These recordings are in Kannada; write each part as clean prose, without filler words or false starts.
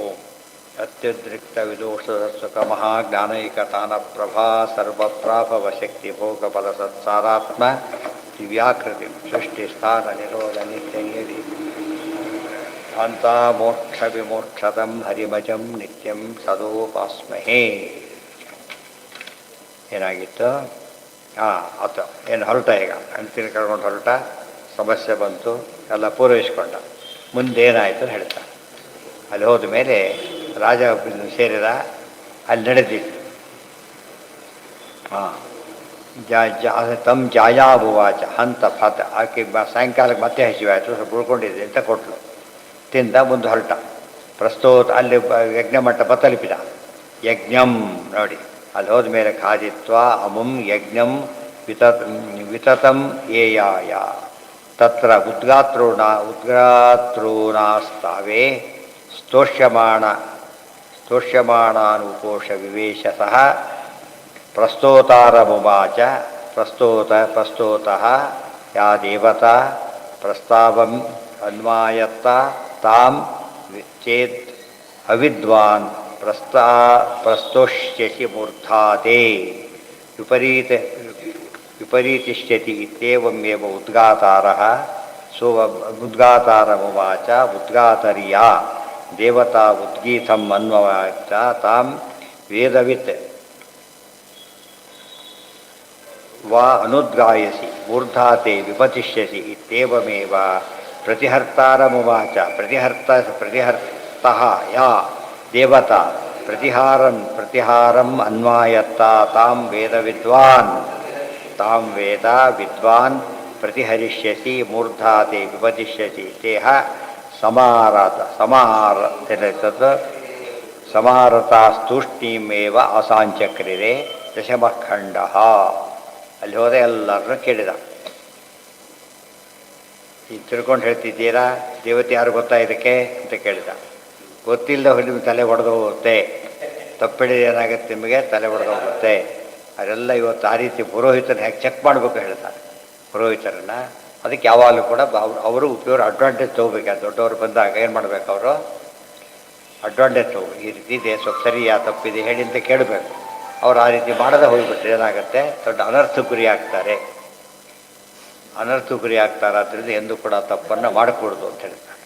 ಓಂ ಅತ್ಯುದ್ರಿಕ್ತವಿದೋಷಸುಖಮಹಾಜ್ಞಾನೈಕತಾನಪ್ರಭಾ ಸರ್ವಪ್ರಾಭವಶಕ್ತಿಭೋಗಬಲಸತ್ಸಾರಾತ್ಮ ದಿವ್ಯಾಕೃತಿ ಸೃಷ್ಟಿಸ್ಥಾನನಿರೋಧನಿತ್ಯನಿಯತಿ ಶಾಂತಾಮೋಕ್ಷವಿಮೋಕ್ಷದಂ ಹರಿಮಜಂ ನಿತ್ಯಂ ಸದೋಪಾಸ್ಮಹೇ. ಏನಾಗಿತ್ತು? ಆತ ಏನು ಹೊರಟ, ಈಗ ಅಂತಿನ ಕರ್ಕೊಂಡು ಹೊರಟ, ಸಮಸ್ಯೆ ಬಂತು, ಎಲ್ಲ ಪೂರೈಸ್ಕೊಂಡ. ಮುಂದೇನಾಯಿತು ಅಂತ ಹೇಳ್ತಾರೆ. ಅಲ್ಲಿ ಹೋದ ಮೇಲೆ ರಾಜ ಸೇರಿದ, ಅಲ್ಲಿ ನಡೆದಿತ್ತು. ತಮ್ಮ ಜಾಯಾಭುವಾಚ ಹಂತ ಫತ ಆಕೆ ಸಾಯಂಕಾಲಕ್ಕೆ ಮತ್ತೆ ಹಸಿವಾಯಿತು, ಸ್ವಲ್ಪ ಉಳ್ಕೊಂಡಿದ್ದೆ ಅಂತ ಕೊಟ್ಟಳು. ತಿಂದ ಮುಂದೆ ಹೊರಟ. ಪ್ರಸ್ತೋತ ಅಲ್ಲಿ ಯಜ್ಞ ಮಂಟಪ ತಲುಪಿದ. ಯಜ್ಞಂ ನೋಡಿ, ಅಲ್ಲಿ ಹೋದ ಮೇಲೆ ಖಾದಿತ್ವ ಅಮುಂ ಯಜ್ಞಂ ವಿತತಂ ಏಯಾಯ ತತ್ರ ಉದ್ಗಾತೃಣಾಸ್ತಾವೇ ಸ್ತೋಷ್ಯಮಾಣಾನುಕೋಶ ವಿವೇಶ ಸಹ ಪ್ರಸ್ತೋತಾರಮುವಾಚ ಪ್ರಸ್ತೋತಃ ಯಾ ದೇವತಾ ಪ್ರಸ್ತಾವಂ ಅನ್ವಾಯತ್ತ ತಾಂ ಚೇತ್ ಅವಿದ್ವಾನ್ ಪ್ರಸ್ತೋಷ್ಯಸಿ ಮೂರ್ಧಾತೆ ವಿಪರೀತಿಷ್ಯತಿ ಇತ್ಯೇವಮೇವ ಉದ್ಗಾತಾರಃ ಉದ್ಗಾತಾರಮುವಾಚ ಉದ್ಗಾತರ್ಯಾ ದೇವತಾ ಉದ್ಗೀತಂ ಅನ್ವಯತ್ತ ತಾಂ ವೇದವಿತ್ ವಾ ಅನುದ್ಗಾಯಸಿ ಮೂರ್ಧಾತೆ ವಿಪತಿಷ್ಯಸಿ ಇತ್ಯೇವಮೇವ ಪ್ರತಿಹರ್ತಾರಮುವಾಚ ಪ್ರತಿಹರ್ತಃ ಯಾ ದೇವತಾ ಪ್ರತಿಹಾರಂ ಅನ್ವಾಯತ್ತ ತಾಂ ವೇದ ವಿದ್ವಾನ್ ಪ್ರತಿಹರಿಷ್ಯಸಿ ಮೂರ್ಧಾತೆ ವಿಪತಿಷ್ಯಸಿ ತೇಹ ಸಮಾರತಾಸ್ತೂಷ್ಣೀಮೇವ ಅಸಾಂಚಕ್ರಿರೆ ದಶಮಖಂಡ. ಅಲ್ಲಿ ಹೋದ ಎಲ್ಲರನ್ನೂ ಕೇಳಿದ. ಈಗ ತಿಳ್ಕೊಂಡು ಹೇಳ್ತಿದ್ದೀರಾ, ದೇವತೆ ಯಾರು ಗೊತ್ತಾ ಇದಕ್ಕೆ ಅಂತ ಕೇಳಿದ. ಗೊತ್ತಿಲ್ಲದ ಹೊಲಿದ ತಲೆ ಒಡೆದು ಹೋಗುತ್ತೆ, ತಪ್ಪಿಡಿದ ಏನಾಗುತ್ತೆ ನಿಮಗೆ, ತಲೆ ಒಡೆದು ಹೋಗುತ್ತೆ. ಅದೆಲ್ಲ ಇವತ್ತು ಆ ರೀತಿ ಪುರೋಹಿತರನ್ನ ಹೇಗೆ ಚೆಕ್ ಮಾಡಬೇಕು ಹೇಳ್ತಾರೆ. ಪುರೋಹಿತರನ್ನು ಅದಕ್ಕೆ ಯಾವಾಗಲೂ ಕೂಡ ಅವರು ಉಪಯೋಗ ಅಡ್ವಾಂಟೇಜ್ ತೊಗೋಬೇಕು. ದೊಡ್ಡವರು ಬಂದಾಗ ಏನು ಮಾಡಬೇಕು, ಅವರು ಅಡ್ವಾಂಟೇಜ್ ತೊಗೋಬೇಕು. ಈ ರೀತಿ ಇದೆ, ಸ್ವಲ್ಪ ಸರಿಯಾ ತಪ್ಪಿದೆ ಹೇಳಿ ಅಂತ ಕೇಳಬೇಕು. ಅವ್ರು ಆ ರೀತಿ ಮಾಡದೆ ಹೋಗಿಬಿಟ್ರೆ ಏನಾಗುತ್ತೆ, ದೊಡ್ಡ ಅನರ್ಥಕ್ಕೆ ಗುರಿ ಆಗ್ತಾರೆ. ಆದ್ದರಿಂದ ಎಂದೂ ಕೂಡ ತಪ್ಪನ್ನು ಮಾಡಕೂಡ್ದು ಅಂತ ಹೇಳ್ತಾರೆ.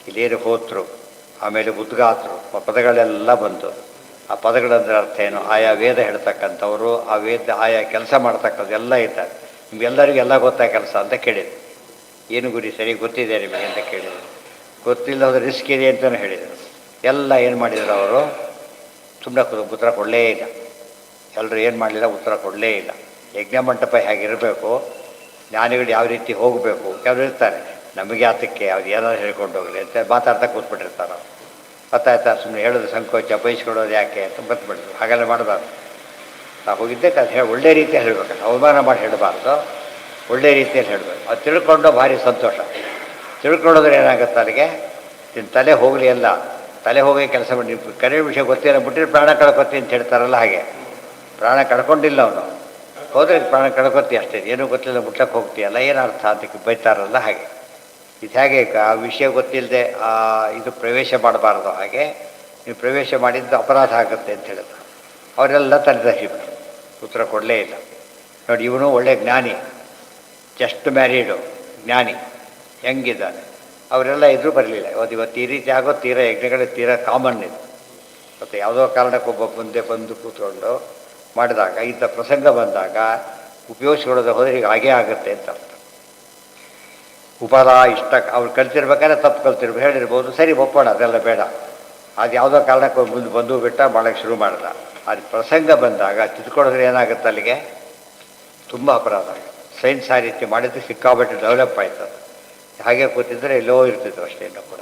ಇಲ್ಲೇನು ಹೋತರು, ಆಮೇಲೆ ಉದ್ಗಾತರು, ಪದಗಳೆಲ್ಲ ಬಂತು. ಆ ಪದಗಳಂದ್ರೆ ಅರ್ಥ ಏನು, ಆಯಾ ವೇದ ಹೇಳ್ತಕ್ಕಂಥವ್ರು, ಆ ವೇದ ಆಯಾ ಕೆಲಸ ಮಾಡ್ತಕ್ಕಂಥ ಎಲ್ಲ ಇದ್ದಾರೆ. ನಿಮಗೆಲ್ಲರಿಗೂ ಎಲ್ಲ ಗೊತ್ತಾ ಕೆಲಸ ಅಂತ ಕೇಳಿದರು. ಏನು ಗುರಿ ಸರಿ ಗೊತ್ತಿದೆ ನಿಮಗೆ ಅಂತ ಕೇಳಿದರು. ಗೊತ್ತಿಲ್ಲ ಹೋದ್ರೆ ರಿಸ್ಕ್ ಇದೆ ಅಂತಲೂ ಹೇಳಿದರು. ಎಲ್ಲ ಏನು ಮಾಡಿದರು, ಅವರು ಸುಮ್ಮನೆ ಉತ್ತರ ಕೊಡಲೇ ಇಲ್ಲ. ಎಲ್ಲರೂ ಏನು ಮಾಡಲಿಲ್ಲ, ಉತ್ತರ ಕೊಡಲೇ ಇಲ್ಲ. ಯಜ್ಞ ಮಂಟಪ ಹೇಗಿರಬೇಕು, ಜ್ಞಾನಿಗಳು ಯಾವ ರೀತಿ ಹೋಗಬೇಕು, ಕೆಲವರು ಇರ್ತಾರೆ ನಮಗೆ ಆತಕ್ಕೆ ಅವ್ರು ಏನಾದ್ರು ಹೇಳ್ಕೊಂಡು ಹೋಗಲಿ ಅಂತ ಮಾತಾಡ್ತಾ ಕೂತ್ಬಿಟ್ಟಿರ್ತಾರೆ. ಗೊತ್ತಾಯ್ತಾ, ಸುಮ್ಮನೆ ಹೇಳೋದು ಸಂಕೋಚ, ಬಯಸ್ಕೊಡೋದು ಯಾಕೆ ಅಂತ ಬಂದುಬಿಡೋದು. ಹಾಗೆಲ್ಲ ಮಾಡಬಾರ್ದು. ನಾವು ಹೋಗಿದ್ದಕ್ಕೆ ಅದು ಒಳ್ಳೆ ರೀತಿಯಲ್ಲಿ ಹೇಳಬೇಕು, ಅವಮಾನ ಮಾಡಿ ಹೇಳಬಾರ್ದು, ಒಳ್ಳೆ ರೀತಿಯಲ್ಲಿ ಹೇಳಬೇಕು. ಅದು ತಿಳ್ಕೊಂಡು ಭಾರಿ ಸಂತೋಷ. ತಿಳ್ಕೊಳ್ಳೋದ್ರೆ ಏನಾಗುತ್ತೆ, ಅಲ್ಲಿಗೆ ನಿನ್ನ ತಲೆ ಹೋಗಲಿ, ಎಲ್ಲ ತಲೆ ಹೋಗಿ ಕೆಲಸ ಮಾಡಿ. ನೀವು ಕರೆ ವಿಷಯ ಗೊತ್ತಿಲ್ಲ ಬಿಟ್ಟಿದ್ರೆ ಪ್ರಾಣ ಕಳ್ಕೊತಿ ಅಂತ ಹೇಳ್ತಾರಲ್ಲ, ಹಾಗೆ ಪ್ರಾಣ ಕಳ್ಕೊಂಡಿಲ್ಲ ಅವನು, ಹೋದರೆ ಪ್ರಾಣ ಕಳ್ಕೊತಿ ಅಷ್ಟೇ. ಏನೂ ಗೊತ್ತಿಲ್ಲ ಮುಟ್ಲಕ್ಕೆ ಹೋಗ್ತೀಯಲ್ಲ, ಏನು ಅರ್ಥ ಅಂತ ಬೈತಾರಲ್ಲ, ಹಾಗೆ ಇದು ಹೇಗೆ ಆ ವಿಷಯ ಗೊತ್ತಿಲ್ಲದೆ ಇದು ಪ್ರವೇಶ ಮಾಡಬಾರ್ದು. ಹಾಗೆ ನೀವು ಪ್ರವೇಶ ಮಾಡಿದ್ದು ಅಪರಾಧ ಆಗುತ್ತೆ ಅಂತ ಹೇಳಿದ್ರು. ಅವರೆಲ್ಲ ತಲೆದಹಿಬಿಟ್ರು, ಉತ್ತರ ಕೊಡಲೇ ಇಲ್ಲ. ನೋಡಿ, ಇವನು ಒಳ್ಳೆ ಜ್ಞಾನಿ, ಜಸ್ಟ್ ಮ್ಯಾರೀಡು ಜ್ಞಾನಿ, ಹೆಂಗಿದ್ದಾನೆ. ಅವರೆಲ್ಲ ಇದ್ರೂ ಬರಲಿಲ್ಲ. ಇವತ್ತು ಈ ರೀತಿ ಆಗೋ ತೀರಾ ಯಜ್ಞಗಳು ತೀರಾ ಕಾಮನ್ ಇದು. ಮತ್ತು ಯಾವುದೋ ಕಾರಣಕ್ಕೊಬ್ಬ ಮುಂದೆ ಬಂದು ಕೂತ್ಕೊಂಡು ಮಾಡಿದಾಗ, ಇಂಥ ಪ್ರಸಂಗ ಬಂದಾಗ ಉಪಯೋಗಿಸ್ಕೊಳ್ಳೋದು ಹೋದರೆ ಈಗ ಹಾಗೇ ಆಗುತ್ತೆ ಅಂತ ಅರ್ಥ. ಉಪರ ಇಷ್ಟ ಅವ್ರು ಕಲ್ತಿರ್ಬೇಕಾದ್ರೆ ತಪ್ಪು ಕಲ್ತಿರ್ಬೇಕು ಹೇಳಿರ್ಬೋದು, ಸರಿ ಒಪ್ಪೋಣ, ಅದೆಲ್ಲ ಬೇಡ. ಅದು ಯಾವುದೋ ಕಾರಣಕ್ಕೆ ಮುಂದೆ ಬಂದು ಬಿಟ್ಟ ಮಾಡೋಕ್ಕೆ ಶುರು ಮಾಡ್ದ. ಅದು ಪ್ರಸಂಗ ಬಂದಾಗ ತಿದ್ಕೊಳ್ಳೋದ್ರೆ ಏನಾಗುತ್ತೆ, ಅಲ್ಲಿಗೆ ತುಂಬ ಅಪರಾಧ ಆಗುತ್ತೆ. ಸೈನ್ಸ್ ಆ ರೀತಿ ಮಾಡಿದ್ದು ಸಿಕ್ಕಾಬಟ್ಟೆ ಡೆವಲಪ್ ಆಯ್ತದೆ. ಹಾಗೆ ಕೂತಿದ್ರೆ ಎಲ್ಲೋ ಇರ್ತಿದ್ವು ಅಷ್ಟೇ, ಇನ್ನೂ ಕೂಡ.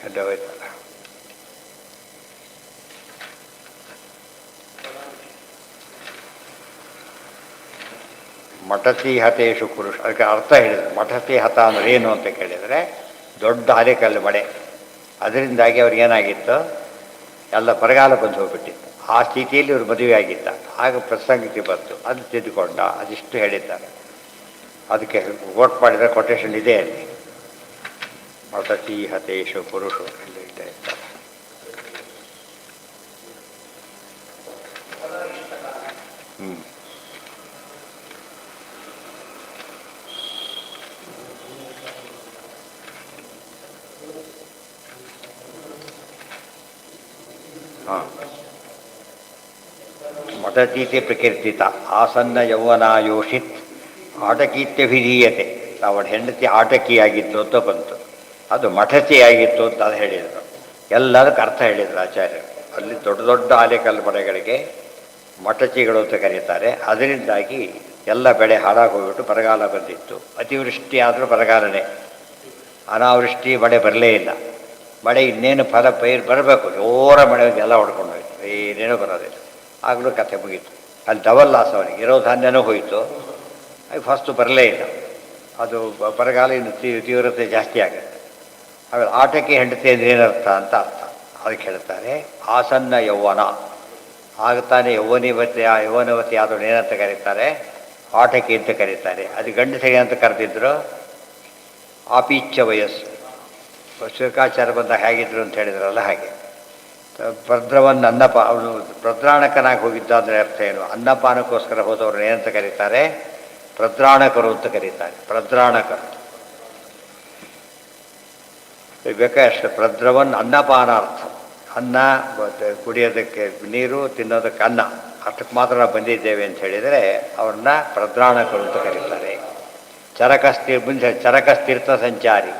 ಎಲ್ಲ ಹೋಯ್ತಲ್ಲ. ಮಠತಿ ಹತೇಶು ಪುರುಷ, ಅದಕ್ಕೆ ಅರ್ಥ ಹೇಳಿದ್ರು. ಮಠತಿ ಹತ ಅಂದ್ರೆ ಏನು ಅಂತ ಕೇಳಿದರೆ, ದೊಡ್ಡ ಆಲೆಕಲ್ಲು ಮಳೆ, ಅದರಿಂದಾಗಿ ಅವ್ರಿಗೇನಾಗಿತ್ತು, ಎಲ್ಲ ಬರಗಾಲ ಬಂದು ಹೋಗ್ಬಿಟ್ಟಿತ್ತು. ಆ ಸ್ಥಿತಿಯಲ್ಲಿ ಇವರು ಮದುವೆ ಆಗಿದ್ದ. ಆಗ ಪ್ರಸಂಗಕ್ಕೆ ಬಂತು, ಅದು ತಿದ್ದುಕೊಂಡ, ಅದಿಷ್ಟು ಹೇಳಿದ್ದಾರೆ. ಅದಕ್ಕೆ ವೋಟ್ ಮಾಡಿದರೆ ಕೊಟೇಶನ್ ಇದೆ ಅಲ್ಲಿ. ಮತತಿ ಹತೇಶು ಪುರುಷು ಅಲ್ಲಿ ಇದ್ದೇ ಇರ್ತಾರೆ. ಹಾಂ, ಮತತೀತಿ ಪ್ರಕೀರ್ತಿತ ಆಸನ್ನ ಯೌವನಾಯೋಷಿತ್ ಆಟಕೀತ್ಯಭಿಧೀಯತೆ. ಅವಳ ಹೆಂಡತಿ ಆಟಕಿಯಾಗಿತ್ತು ಅಂತ ಬಂತು, ಅದು ಮಠತಿಯಾಗಿತ್ತು ಅಂತ ಅದು ಹೇಳಿದರು. ಎಲ್ಲದಕ್ಕೆ ಅರ್ಥ ಹೇಳಿದರು ಆಚಾರ್ಯರು. ಅಲ್ಲಿ ದೊಡ್ಡ ದೊಡ್ಡ ಆಲೆಕಲ್ಲು ಮನೆಗಳಿಗೆ ಮಠಚಿಗಳು ಅಂತ ಕರೀತಾರೆ. ಅದರಿಂದಾಗಿ ಎಲ್ಲ ಬೆಳೆ ಹಾಳಾಗಿ ಹೋಗ್ಬಿಟ್ಟು ಬರಗಾಲ ಬಂದಿತ್ತು. ಅತಿವೃಷ್ಟಿ ಆದರೂ ಬರಗಾಲನೇ, ಅನಾವೃಷ್ಟಿ ಮಳೆ ಬರಲೇ ಇಲ್ಲ. ಮಳೆ ಇನ್ನೇನು ಫಲ ಪೈರು ಬರಬೇಕು, ಜೋರ ಮಳೆ ಎಲ್ಲ ಹೊಡ್ಕೊಂಡು ಹೋಯ್ತು, ಏನೇನೂ ಬರೋದಿಲ್ಲ. ಆಗಲೂ ಕಥೆ ಮುಗೀತು. ಅಲ್ಲಿ ಡಬಲ್ ಲಾಸ್ ಅವನಿಗೆ, ಇರೋ ಧಾನ್ಯನೂ ಹೋಯಿತು, ಫಸ್ಟು ಬರಲೇ ಇಲ್ಲ. ಅದು ಬರಗಾಲ ಇನ್ನು ತೀವ್ರತೆ ಜಾಸ್ತಿ ಆಗುತ್ತೆ. ಆಮೇಲೆ ಆಟಕ್ಕೆ ಹೆಂಡತಿ ಅಂದರೆ ಏನರ್ಥ ಅಂತ ಅರ್ಥ ಅದಕ್ಕೆ ಹೇಳ್ತಾರೆ. ಆಸನ್ನ ಯೌವನ ಆಗ್ತಾನೆ ಯೌವನವತಿ ಆದವನು ಏನಂತ ಕರೀತಾರೆ? ಆಟಕಿ ಅಂತ ಕರೀತಾರೆ. ಅದು ಗಂಡಸರಿಗೆ ಅಂತ ಕರೆದಿದ್ರು ಆಪೀಚ್ಯ ವಯಸ್ಸು. ಶುಕಾಚಾರ ಬಂದಾಗ ಹೇಗಿದ್ರು ಅಂತ ಹೇಳಿದ್ರಲ್ಲ ಹಾಗೆ. ಭದ್ರವನ್ನು ಅವನು ಪ್ರದ್ರಾಣಕನಾಗಿ ಹೋಗಿದ್ದ ಅಂದರೆ ಅರ್ಥ ಏನು? ಅನ್ನಪಾನಕ್ಕೋಸ್ಕರ ಹೋದವ್ರನ್ನ ಏನಂತ ಕರೀತಾರೆ? ಪ್ರದ್ರಾಣಕರು ಅಂತ ಕರೀತಾರೆ. ಪ್ರದ್ರಾಣಕರು ಬೇಕಷ್ಟು. ಪ್ರದ್ರವನ್ ಅನ್ನಪಾನಾರ್ಥ, ಅನ್ನ ಕುಡಿಯೋದಕ್ಕೆ ನೀರು, ತಿನ್ನೋದಕ್ಕೆ ಅನ್ನ, ಅಷ್ಟಕ್ಕೆ ಮಾತ್ರ ನಾವು ಬಂದಿದ್ದೇವೆ ಅಂತ ಹೇಳಿದರೆ ಅವ್ರನ್ನ ಪ್ರದ್ರಾಣಕರು ಅಂತ ಕರೀತಾರೆ. ಚರಕಸ್ತೀರ್ಥ ಸಂಚಾರಿ,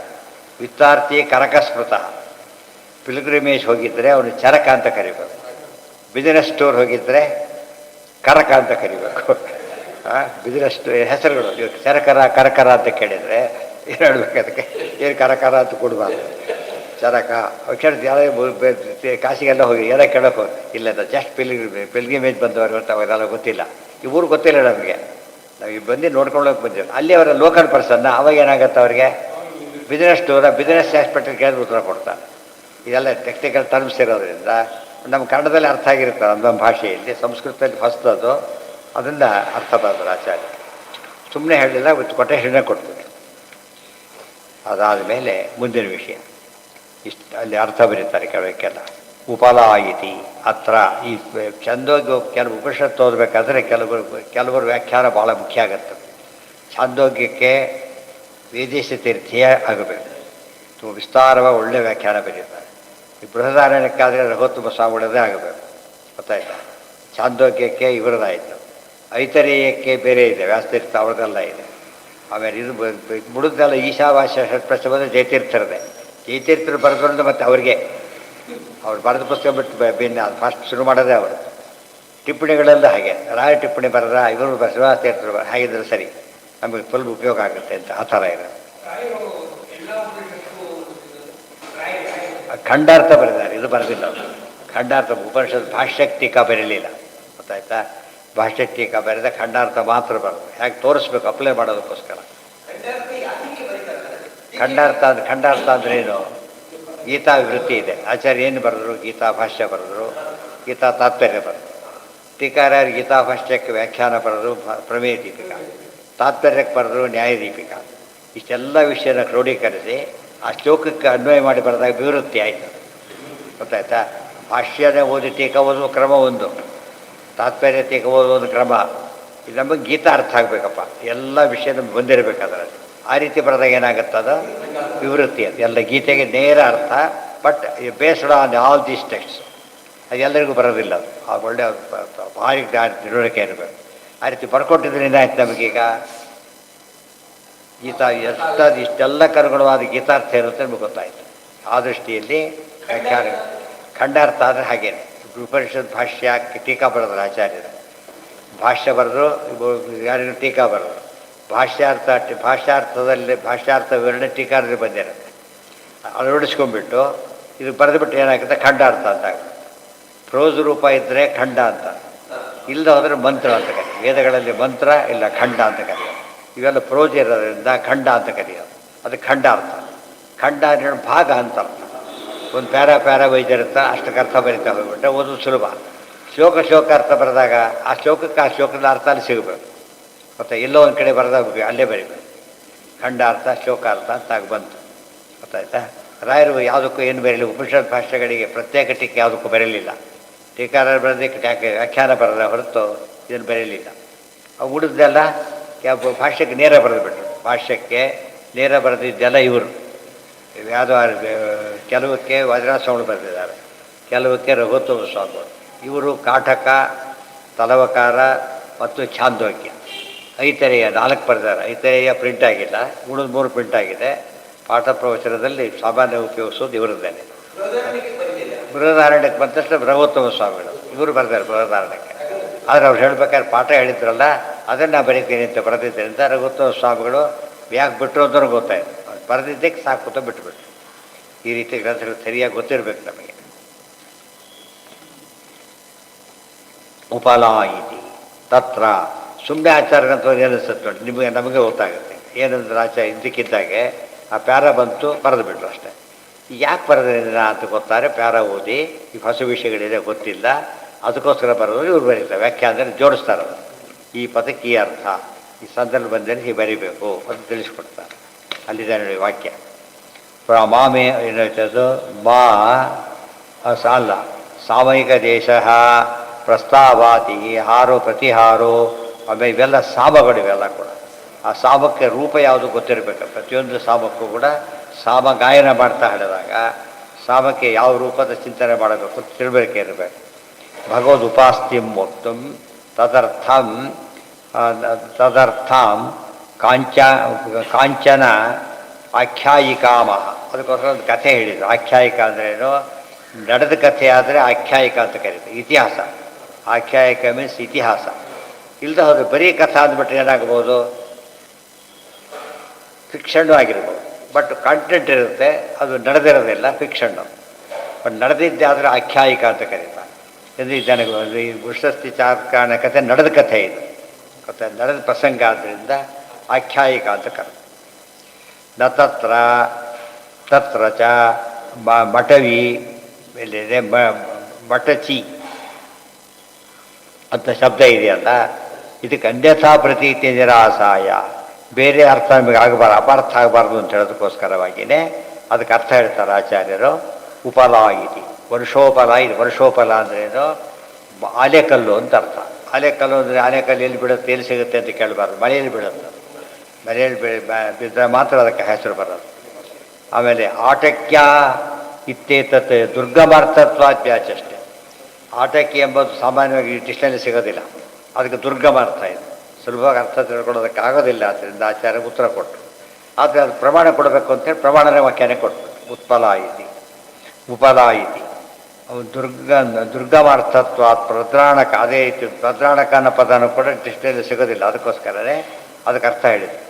ವಿತ್ತಾರ್ಥಿ ಕರಕಸ್ಮೃತ. ಪಿಲ್ಗ್ರಿಮೇಜ್ ಹೋಗಿದ್ದರೆ ಅವನು ಚರಕ ಅಂತ ಕರಿಬೇಕು. ಬಿಸಿನೆಸ್ ಸ್ಟೋರ್ ಹೋಗಿದ್ದರೆ ಕರಕ ಅಂತ ಕರಿಬೇಕು. ಬಿಸಿನೆಸ್ ಹೆಸರುಗಳು ಚರಕರ ಕರಕರ ಅಂತ ಕೇಳಿದರೆ ಏನು ಹೇಳ್ಬೇಕು? ಅದಕ್ಕೆ ಏನು ಕರಕರ ಅಂತ ಕೊಡಬಾರ್ದು. ಚರಕ ಕಾಶಿಗೆಲ್ಲ ಹೋಗಿ ಎಲ್ಲ ಕೇಳೋಕೆ ಹೋಗಿ ಇಲ್ಲ, ಜಸ್ಟ್ ಪಿಲ್ಗ್ರಿಮೇಜ್ ಬಂದವರು ಅಂತ ಅವೆಲ್ಲ ಗೊತ್ತಿಲ್ಲ. ಈ ಊರು ಗೊತ್ತಿಲ್ಲ ನಮಗೆ, ನಾವು ಈಗ ಬಂದು ನೋಡ್ಕೊಳ್ಳೋಕೆ ಬಂದಿಲ್ಲ. ಅಲ್ಲಿ ಅವರ ಲೋಕಲ್ ಪರ್ಸನ್ನ ಅವಾಗ ಏನಾಗುತ್ತೆ ಅವ್ರಿಗೆ? ಬಿಸ್ನೆಸ್ ಸ್ಟೋರ ಬಿಸ್ನೆಸ್ ಆಸ್ಪೆಕ್ಟಲ್ಲಿ ಕೇಳಿದ್ರೆ ಉತ್ತರ ಕೊಡ್ತಾರೆ. ಇದೆಲ್ಲ ಟೆಕ್ನಿಕಲ್ ಟರ್ಮ್ಸ್ ಇರೋದ್ರಿಂದ ನಮ್ಮ ಕನ್ನಡದಲ್ಲಿ ಅರ್ಥ ಆಗಿರ್ತಾರೆ. ನಮ್ಮ ಭಾಷೆಯಲ್ಲಿ, ಸಂಸ್ಕೃತದಲ್ಲಿ ಫಸ್ಟ್ ಅದು, ಅದರಿಂದ ಅರ್ಥ ಬರೋದು ಆಚಾರ್ಯ. ಸುಮ್ಮನೆ ಹೇಳಿಲ್ಲ, ಕೊಟೇಶನ್ನೇ ಕೊಡ್ತೀನಿ. ಅದಾದ ಮೇಲೆ ಮುಂದಿನ ವಿಷಯ ಇಷ್ಟು ಅಲ್ಲಿ ಅರ್ಥ ಬರೀತಾರೆ ಕೆಲವಕ್ಕೆಲ್ಲ. ಉಪಲಾಯಿತಿ ಅತ್ರ ಈ ಛಂದೋಗ್ಯ ಕೆಲವು ಉಪನಿಷತ್ತು ಓದಬೇಕಾದ್ರೆ ಕೆಲವರು ವ್ಯಾಖ್ಯಾನ ಭಾಳ ಮುಖ್ಯ ಆಗುತ್ತೆ. ಛಾಂದೋಗ್ಯಕ್ಕೆ ವೇದೇಶ ತೀರ್ಥೀಯ ಆಗಬೇಕು, ತುಂಬ ವಿಸ್ತಾರವಾಗಿ ಒಳ್ಳೆಯ ವ್ಯಾಖ್ಯಾನ ಬರೀತಾರೆ. ಈ ಬೃಹದಾರಣ್ಯಕ್ಕಾದರೆ ರಘುತ್ತಮ ಸ್ವಾಮಿಗಳದೇ ಆಗಬೇಕು, ಗೊತ್ತಾಯ್ತಾ? ಛಾಂದೋಗ್ಯಕ್ಕೆ ಇವರದಾಯಿತು, ಐತರೇಯಕ್ಕೆ ಬೇರೆ ಇದೆ, ವ್ಯಾಸತೀರ್ಥ ಅವ್ರದ್ದೆಲ್ಲ ಇದೆ. ಆಮೇಲೆ ಇದು ಮುಡಿದೆಲ್ಲ ಈಶಾವಾಸ್ಯ ಷಟ್ಪ್ರಶ್ನೆ ಬಂದರೆ ಜಯತೀರ್ಥರದೆ. ಜಯತೀರ್ಥರು ಬರೆದ್ರಿಂದ ಮತ್ತು ಅವ್ರಿಗೆ ಅವ್ರು ಬರೆದ ಪುಸ್ತಕ ಬಿಟ್ಟು ಭಿನ್ನ ಅದು ಫಸ್ಟ್ ಶುರು ಮಾಡೋದೇ ಅವರು. ಟಿಪ್ಪಣಿಗಳೆಲ್ಲ ಹಾಗೆ, ರಾಯ ಟಿಪ್ಪಣಿ ಬರೆದ, ಇವರು ಶ್ರೀನಿವಾಸ ತೀರ್ಥರು ಹಾಗಿದ್ರೆ ಸರಿ, ನಮಗೆ ಫುಲ್ ಉಪಯೋಗ ಆಗುತ್ತೆ ಅಂತ ಆ ಥರ ಇರೋದು. ಖಂಡಾರ್ಥ ಬರೆದಾರೆ, ಇದು ಬರೆದಿಲ್ಲ ಅವರು. ಖಂಡಾರ್ಥ ಉಪನಿಷತ್ ಭಾಷ್ಯಕ್ಕೆ ಟೀಕಾ ಬರೀಲಿಲ್ಲ, ಗೊತ್ತಾಯ್ತಾ? ಭಾಷ್ಯ ಟೀಕಾ ಬರೆದ ಖಂಡಾರ್ಥ ಮಾತ್ರ ಬರೋದು. ಹೇಗೆ ತೋರಿಸ್ಬೇಕು ಅಪ್ಲೈ ಮಾಡೋದಕ್ಕೋಸ್ಕರ. ಖಂಡಾರ್ಥ ಅಂದ್ರೆ ಏನು? ಗೀತಾ ವಿವೃತ್ತಿ ಇದೆ. ಆಚಾರ್ಯ ಏನು ಬರೆದ್ರು? ಗೀತಾ ಭಾಷ್ಯ ಬರೆದ್ರು, ಗೀತಾ ತಾತ್ಪರ್ಯ ಬರೆದ್ರು. ಟೀಕಾರ್ಯರು ಗೀತಾ ಭಾಷ್ಯಕ್ಕೆ ವ್ಯಾಖ್ಯಾನ ಬರೆದ್ರು, ಪ್ರಮೇಯ ದೀಪಿಕಾ. ತಾತ್ಪರ್ಯಕ್ಕೆ ಬರೆದ್ರು, ನ್ಯಾಯ ದೀಪಿಕಾ. ಇಷ್ಟೆಲ್ಲ ವಿಷಯನ ಕ್ರೋಢೀಕರಿಸಿ ಆ ಶ್ಲೋಕಕ್ಕೆ ಅನ್ವಯ ಮಾಡಿ ಬರೆದಾಗ ವಿವೃತ್ತಿ ಆಯಿತು, ಗೊತ್ತಾಯ್ತಾ? ಭಾಷ್ಯನೇ ಓದಿ ಟೀಕಾ ಓದುವ ಕ್ರಮ ಒಂದು, ತಾತ್ಪರ್ಯ ಟೀಕಾ ಓದುವ ಕ್ರಮ. ಇದು ನಮಗೆ ಗೀತಾ ಅರ್ಥ ಆಗಬೇಕಪ್ಪ, ಎಲ್ಲ ವಿಷಯ ನಮ್ಗೆ ಬಂದಿರಬೇಕಾದ್ರಲ್ಲಿ. ಆ ರೀತಿ ಬರೆದಾಗ ಏನಾಗುತ್ತದ? ವಿವೃತ್ತಿ. ಅದು ಎಲ್ಲ ಗೀತೆಗೆ ನೇರ ಅರ್ಥ, but based on all these ಟೆಕ್ಸ್ಟ್ಸ್. ಅದು ಎಲ್ಲರಿಗೂ ಬರೋದಿಲ್ಲ. ಅದು ಆ ಒಳ್ಳೆಯ ಭಾರಿ ತಿಳುವಳಿಕೆ ಇರಬೇಕು. ಆ ರೀತಿ ಬರ್ಕೊಟ್ಟಿದ್ರೆ ಏನಾಯ್ತು ನಮಗೀಗ? ಗೀತಾ ಇಷ್ಟೆಲ್ಲ ಕನುಗುಣವಾದ ಗೀತಾರ್ಥ ಇರುತ್ತೆ ನಮಗೆ ಗೊತ್ತಾಯಿತು. ಆ ದೃಷ್ಟಿಯಲ್ಲಿ ವ್ಯಾಖ್ಯಾನ ಖಂಡಾರ್ಥ ಆದರೆ ಹಾಗೇನೆ. ಉಪನಿಷತ್ ಭಾಷ್ಯಕ್ಕೆ ಟೀಕಾ ಬರೆದ್ರು ಆಚಾರ್ಯರು, ಭಾಷ್ಯ ಬರೆದ್ರು, ಯಾರಿಗೂ ಟೀಕಾ ಬರೆದ್ರು. ಭಾಷ್ಯಾರ್ಥದಲ್ಲಿ ಭಾಷ್ಯಾರ್ಥ ವಿವರಣೆ ಟೀಕಾರಲ್ಲಿ ಬಂದಿರುತ್ತೆ. ಅಳವಡಿಸ್ಕೊಂಡ್ಬಿಟ್ಟು ಇದು ಬರೆದುಬಿಟ್ಟು ಏನಾಗುತ್ತೆ? ಖಂಡಾರ್ಥ ಅಂತ ಆಗುತ್ತೆ. ಪ್ರೋಸ್ ರೂಪ ಇದ್ದರೆ ಖಂಡ ಅಂತ, ಇಲ್ಲದ ಹೋದರೆ ಮಂತ್ರ ಅಂತ ಕರೀತಾರೆ. ವೇದಗಳಲ್ಲಿ ಮಂತ್ರ ಇಲ್ಲ ಖಂಡ ಅಂತ ಕರೆಯೋದು. ಇವೆಲ್ಲ ಪ್ರೋಜ್ ಇರೋದ್ರಿಂದ ಖಂಡ ಅಂತ ಕರೆಯೋದು. ಅದು ಖಂಡಾರ್ಥ. ಖಂಡ ಅಂದರೆ ಭಾಗ ಅಂತ ಅರ್ಥ. ಒಂದು ಪ್ಯಾರ ವೈದ್ಯರ್ಥ ಅಷ್ಟಕ್ಕೆ ಅರ್ಥ ಬರೀತಾ ಹೋಗ್ಬಿಟ್ರೆ ಓದೋದು ಸುಲಭ. ಶ್ಲೋಕ ಅರ್ಥ ಬರೆದಾಗ ಆ ಶ್ಲೋಕಕ್ಕೆ ಆ ಶ್ಲೋಕದ ಅರ್ಥ ಅಲ್ಲಿ ಸಿಗಬೇಕು. ಮತ್ತು ಎಲ್ಲೋ ಒಂದು ಕಡೆ ಬರೆದ ಅಲ್ಲೇ ಬರೀಬೇಕು. ಖಂಡಾರ್ಥ ಶ್ಲೋಕಾರ್ಥ ಅಂತ ಆಗಿ ಬಂತು. ಗೊತ್ತಾಯ್ತಾ? ರಾಯರು ಯಾವುದಕ್ಕೂ ಏನು ಬರೀಲಿಲ್ಲ. ಉಪನಿಷತ್ ಭಾಷೆಗಳಿಗೆ ಪ್ರತ್ಯೇಕ ಟೀಕೆ ಯಾವುದಕ್ಕೂ ಬರೀಲಿಲ್ಲ. ಟೀಕಾರ ಬರೋದಕ್ಕೆ ವ್ಯಾಖ್ಯಾನ ಬರದ ಹೊರತು ಇದನ್ನು ಬರೀಲಿಲ್ಲ. ಅವು ಉಳಿದೆಲ್ಲ ಭಾಷ್ಯಕ್ಕೆ ನೇರ ಬರೆದುಬಿಟ್ರು. ಭಾಷ್ಯಕ್ಕೆ ನೇರ ಬರೆದಿದ್ದೆಲ್ಲ ಇವರು ಯಾವುದೋ ಕೆಲವಕ್ಕೆ ವಜ್ರಾಸ್ವಾಮಿಗಳು ಬರೆದಿದ್ದಾರೆ, ಕೆಲವಕ್ಕೆ ರಘುತ್ತಮ ಸ್ವಾಮಿಗಳು. ಇವರು ಕಾಟಕ, ತಲವಕಾರ ಮತ್ತು ಛಾಂದೋಗ್ಯ, ಐತರೇಯ 4 ಬರೆದಿದ್ದಾರೆ. ಐತರೇಯ ಪ್ರಿಂಟ್ ಆಗಿಲ್ಲ, ಉಳಿದ 3 ಪ್ರಿಂಟ್ ಆಗಿದೆ. ಪಾಠ ಪ್ರವಚನದಲ್ಲಿ ಸಾಮಾನ್ಯ ಉಪಯೋಗಿಸೋದು ಇವರದ್ದೇನೆ. ಬೃಹದಾರಣ್ಯಕ್ಕೆ ಬಂದ ತಕ್ಷಣ ರಘುತ್ತಮ ಸ್ವಾಮಿಗಳು ಇವರು ಬರೆದಾರೆ ಬೃಹದಾರಣ್ಯಕ್ಕೆ. ಆದರೆ ಅವ್ರು ಹೇಳ್ಬೇಕಾದ್ರೆ ಪಾಠ ಹೇಳಿದ್ರಲ್ಲ ಅದನ್ನು ನಾ ಬರೀತೀನಿ ಅಂತ ಬರೆದಿದ್ದೇನೆ ಅಂತ ರಘುತ್ತಮ ಸ್ವಾಮಿಗಳು ಯಾಕೆ ಬಿಟ್ಟರು ಅಂತ ಗೊತ್ತಾಯಿತು. ಬರೆದಿದ್ದಕ್ಕೆ ಸಾಕುತ್ತ ಬಿಟ್ಟುಬಿಟ್ಟು. ಈ ರೀತಿ ಗ್ರಂಥಗಳು ಸರಿಯಾಗಿ ಗೊತ್ತಿರಬೇಕು ನಮಗೆ. ಉಪಲಾಯಿತಿ ತತ್ರ ಸುಮ್ಮನೆ ಆಚಾರ ಗ್ರಂಥವನ್ನು ಏನಿಸುತ್ತೆ ನೋಡಿ, ನಮಗೆ ಗೊತ್ತಾಗುತ್ತೆ ಏನಂದ್ರೆ ಆಚಾರ ಇದ್ದಕ್ಕಿದ್ದಾಗೆ ಆ ಪ್ಯಾರ ಬಂತು ಬರೆದು ಬಿಟ್ರು ಅಷ್ಟೇ. ಯಾಕೆ ಬರೆದಿಲ್ಲ ಅಂತ ಗೊತ್ತಾರೆ. ಪ್ಯಾರ ಓದಿ ಈ ಹೊಸ ವಿಷಯಗಳಿದೆ ಗೊತ್ತಿಲ್ಲ, ಅದಕ್ಕೋಸ್ಕರ ಬರೋದು ಇವ್ರು ಬರೀತಾರೆ. ವ್ಯಾಖ್ಯಾನದಲ್ಲಿ ಜೋಡಿಸ್ತಾರೆ ಅವರು. ಈ ಪದಕ್ಕೆ ಈ ಅರ್ಥ, ಈ ಸಂದರ್ಭ ಬಂದಲ್ಲಿ ಹೀಗೆ ಬರೀಬೇಕು ಅಂತ ತಿಳಿಸ್ಕೊಡ್ತಾರೆ. ಅಲ್ಲಿದೆ ನೋಡಿ ವಾಕ್ಯ. ಮಾಮೇ ಏನದು ಮಾ ಅಲ್ಲ ಸಾಮಯಿಕ ದೇಶ ಪ್ರಸ್ತಾವಾತಿ ಹಾರೋ ಪ್ರತಿಹಾರೋ, ಆಮೇಲೆ ಇವೆಲ್ಲ ಸಾಮಗಳು. ಇವೆಲ್ಲ ಕೂಡ ಆ ಸಾಮಕ್ಕೆ ರೂಪ ಯಾವುದು ಗೊತ್ತಿರಬೇಕು. ಪ್ರತಿಯೊಂದು ಸಾಮಕ್ಕೂ ಕೂಡ ಸಾಮ ಗಾಯನ ಮಾಡ್ತಾ ಹೇಳಿದಾಗ ಸಾಮಕ್ಕೆ ಯಾವ ರೂಪದ ಚಿಂತನೆ ಮಾಡಬೇಕು ತಿಳ್ಬೇಕೆ ಇರಬೇಕು. ಭಗವದ್ ಉಪಾಸ್ತಿಂ ವಕ್ತುಂ ತದರ್ಥಂ ಕಾಂಚನ ಆಖ್ಯಾಯಿಕಾಮಹ. ಅದಕ್ಕೋಸ್ಕರ ಒಂದು ಕಥೆ ಹೇಳಿದರು. ಆಖ್ಯಾಯಿಕ ಅಂದ್ರೇನು? ನಡೆದ ಕಥೆ ಆದರೆ ಆಖ್ಯಾಯಿಕ ಅಂತ ಕರೀತಾರೆ. ಇತಿಹಾಸ, ಆಖ್ಯಾಯಿಕ ಮೀನ್ಸ್ ಇತಿಹಾಸ. ಇಲ್ಲದ ಹೋದ್ರೆ ಬರೀ ಕಥಾ ಅಂದ್ಬಿಟ್ರೆ ಏನಾಗ್ಬೋದು? ಫಿಕ್ಷನ್ನು ಆಗಿರ್ಬೋದು, ಬಟ್ ಕಾಂಟೆಂಟ್ ಇರುತ್ತೆ, ಅದು ನಡೆದಿರೋದಿಲ್ಲ, ಫಿಕ್ಷನ್ನು. ಬಟ್ ನಡೆದಿದ್ದೆ ಆದರೆ ಆಖ್ಯಾಯಿಕ ಅಂತ ಕರೀತಾರೆ. ಎಂದು ಜನಗಳು ಈ ವೃಷಸ್ತಿ ಚಾರ್ಕಾಣ ಕಥೆ ನಡೆದ ಕಥೆ ಇದು. ಕಥೆ ನಡೆದ ಪ್ರಸಂಗ ಆದ್ದರಿಂದ ಆಖ್ಯಾಯಿಕ ಅಂತ ಕರೀತಾರೆ. ನ ತತ್ರ ಚ ಮಟವಿ ಮೇಲಿದೆ ಮಟಚಿ ಅಂತ ಶಬ್ದ ಇದೆಯಲ್ಲ, ಇದಕ್ಕೆ ಅನ್ಯಥಾ ಪ್ರತೀತಿ ನಿರಾಸಾಯ, ಬೇರೆ ಅರ್ಥ ನಮಗೆ ಆಗಬಾರ್ದು, ಅಪಾರ್ಥ ಆಗಬಾರ್ದು ಅಂತ ಹೇಳೋದಕ್ಕೋಸ್ಕರವಾಗಿಯೇ ಅದಕ್ಕೆ ಅರ್ಥ ಹೇಳ್ತಾರೆ ಆಚಾರ್ಯರು. ಉಪಲಾಯಿತಿ ವರ್ಷೋಪಲಾಯಿತಿ. ವರ್ಷೋಪಲ ಅಂದ್ರೇನು? ಆಲೆಕಲ್ಲು ಅಂತ ಅರ್ಥ. ಆಲೆಕಲ್ಲು ಅಂದರೆ ಆಲೆಕಲ್ಲು ಎಲ್ಲಿ ಬಿಡುತ್ತೆ, ಎಲ್ಲಿ ಸಿಗುತ್ತೆ ಅಂತ ಕೇಳಬಾರ್ದು. ಮಳೆಯಲ್ಲಿ ಬೀಳುತ್ತೆ. ಮಳೆಯಲ್ಲಿ ಬಿದ್ದರೆ ಮಾತ್ರ ಅದಕ್ಕೆ ಹೆಸರು ಬರೋದು. ಆಮೇಲೆ ಆಟಕ್ಯ ಇತ್ತೇತತ್ ದುರ್ಗಮಾರ್ಥತ್ವಾದ್ಯಾಚಷ್ಟೆ. ಆಟಕ್ಕೆ ಎಂಬುದು ಸಾಮಾನ್ಯವಾಗಿ ಡಿಕ್ಷನರಿ ಸಿಗೋದಿಲ್ಲ, ಅದಕ್ಕೆ ದುರ್ಗಮಾರ್ಥ ಇದೆ. ಸುಲಭವಾಗಿ ಅರ್ಥ ತಿಳ್ಕೊಳ್ಳೋದಕ್ಕೆ ಆಗೋದಿಲ್ಲ. ಆದ್ದರಿಂದ ಆಚಾರ್ಯ ಉತ್ತರ ಕೊಟ್ಟರು. ಆದರೆ ಅದು ಪ್ರಮಾಣ ಕೊಡಬೇಕು ಅಂತೇಳಿ ಪ್ರಮಾಣನೇ ವಾಕ್ಯನೇ ಕೊಟ್ಟರು. ಉತ್ಪಲಾಯಿತಿ ಉಪಲಾಯಿತಿ ದುರ್ಗಮಾರ್ಥತ್ವ ಪ್ರದ್ರಾಣಕ. ಅದೇ ರೀತಿ ಪ್ರದ್ರಾಣಕ ಅನ್ನೋ ಪದನೂ ಕೂಡ ಡಿಕ್ಷನರಿ ಸಿಗೋದಿಲ್ಲ. ಅದಕ್ಕೋಸ್ಕರನೇ ಅದಕ್ಕೆ ಅರ್ಥ ಹೇಳಿದ್ರು.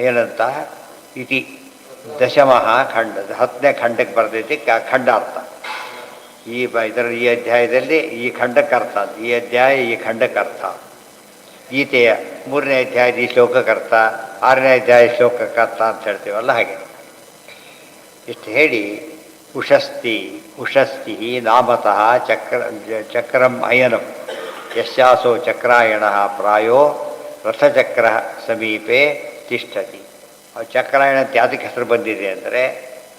ಏನಂತ ಇತಿ ದಶಮಃ ಖಂಡ, 10ನೇ ಖಂಡಕ್ಕೆ ಬರೆದೈತಿ ಖಂಡಾರ್ಥ. ಈ ಅಧ್ಯಾಯದಲ್ಲಿ ಈ ಖಂಡಕ್ಕೆ ಅರ್ಥ ಅಂತ. ಈ ಅಧ್ಯಾಯ ಈ ಖಂಡಕ್ಕೆ ಅರ್ಥ. ಗೀತೆಯ 3ನೇ ಅಧ್ಯಾಯದ ಈ ಶ್ಲೋಕಕ್ಕರ್ಥ, 6ನೇ ಅಧ್ಯಾಯ ಶ್ಲೋಕಕ್ಕರ್ಥ ಅಂತ ಹೇಳ್ತೀವಲ್ಲ ಹಾಗೆ. ಇಷ್ಟು ಹೇಳಿ ಉಷಸ್ತಿ ನಾಮತಃ ಚಕ್ರಂ ಅಯನಂ ಯಶಾಸೋ ಚಕ್ರಾಯಣ ಪ್ರಾಯೋ ರಥಚಕ್ರ ಸಮೀಪೆ ತಿಷ್ಠತಿ. ಚಕ್ರಾಯಣ ಅಂತ ಯಾವುದಕ್ಕೆ ಹೆಸರು ಬಂದಿದೆ ಅಂದರೆ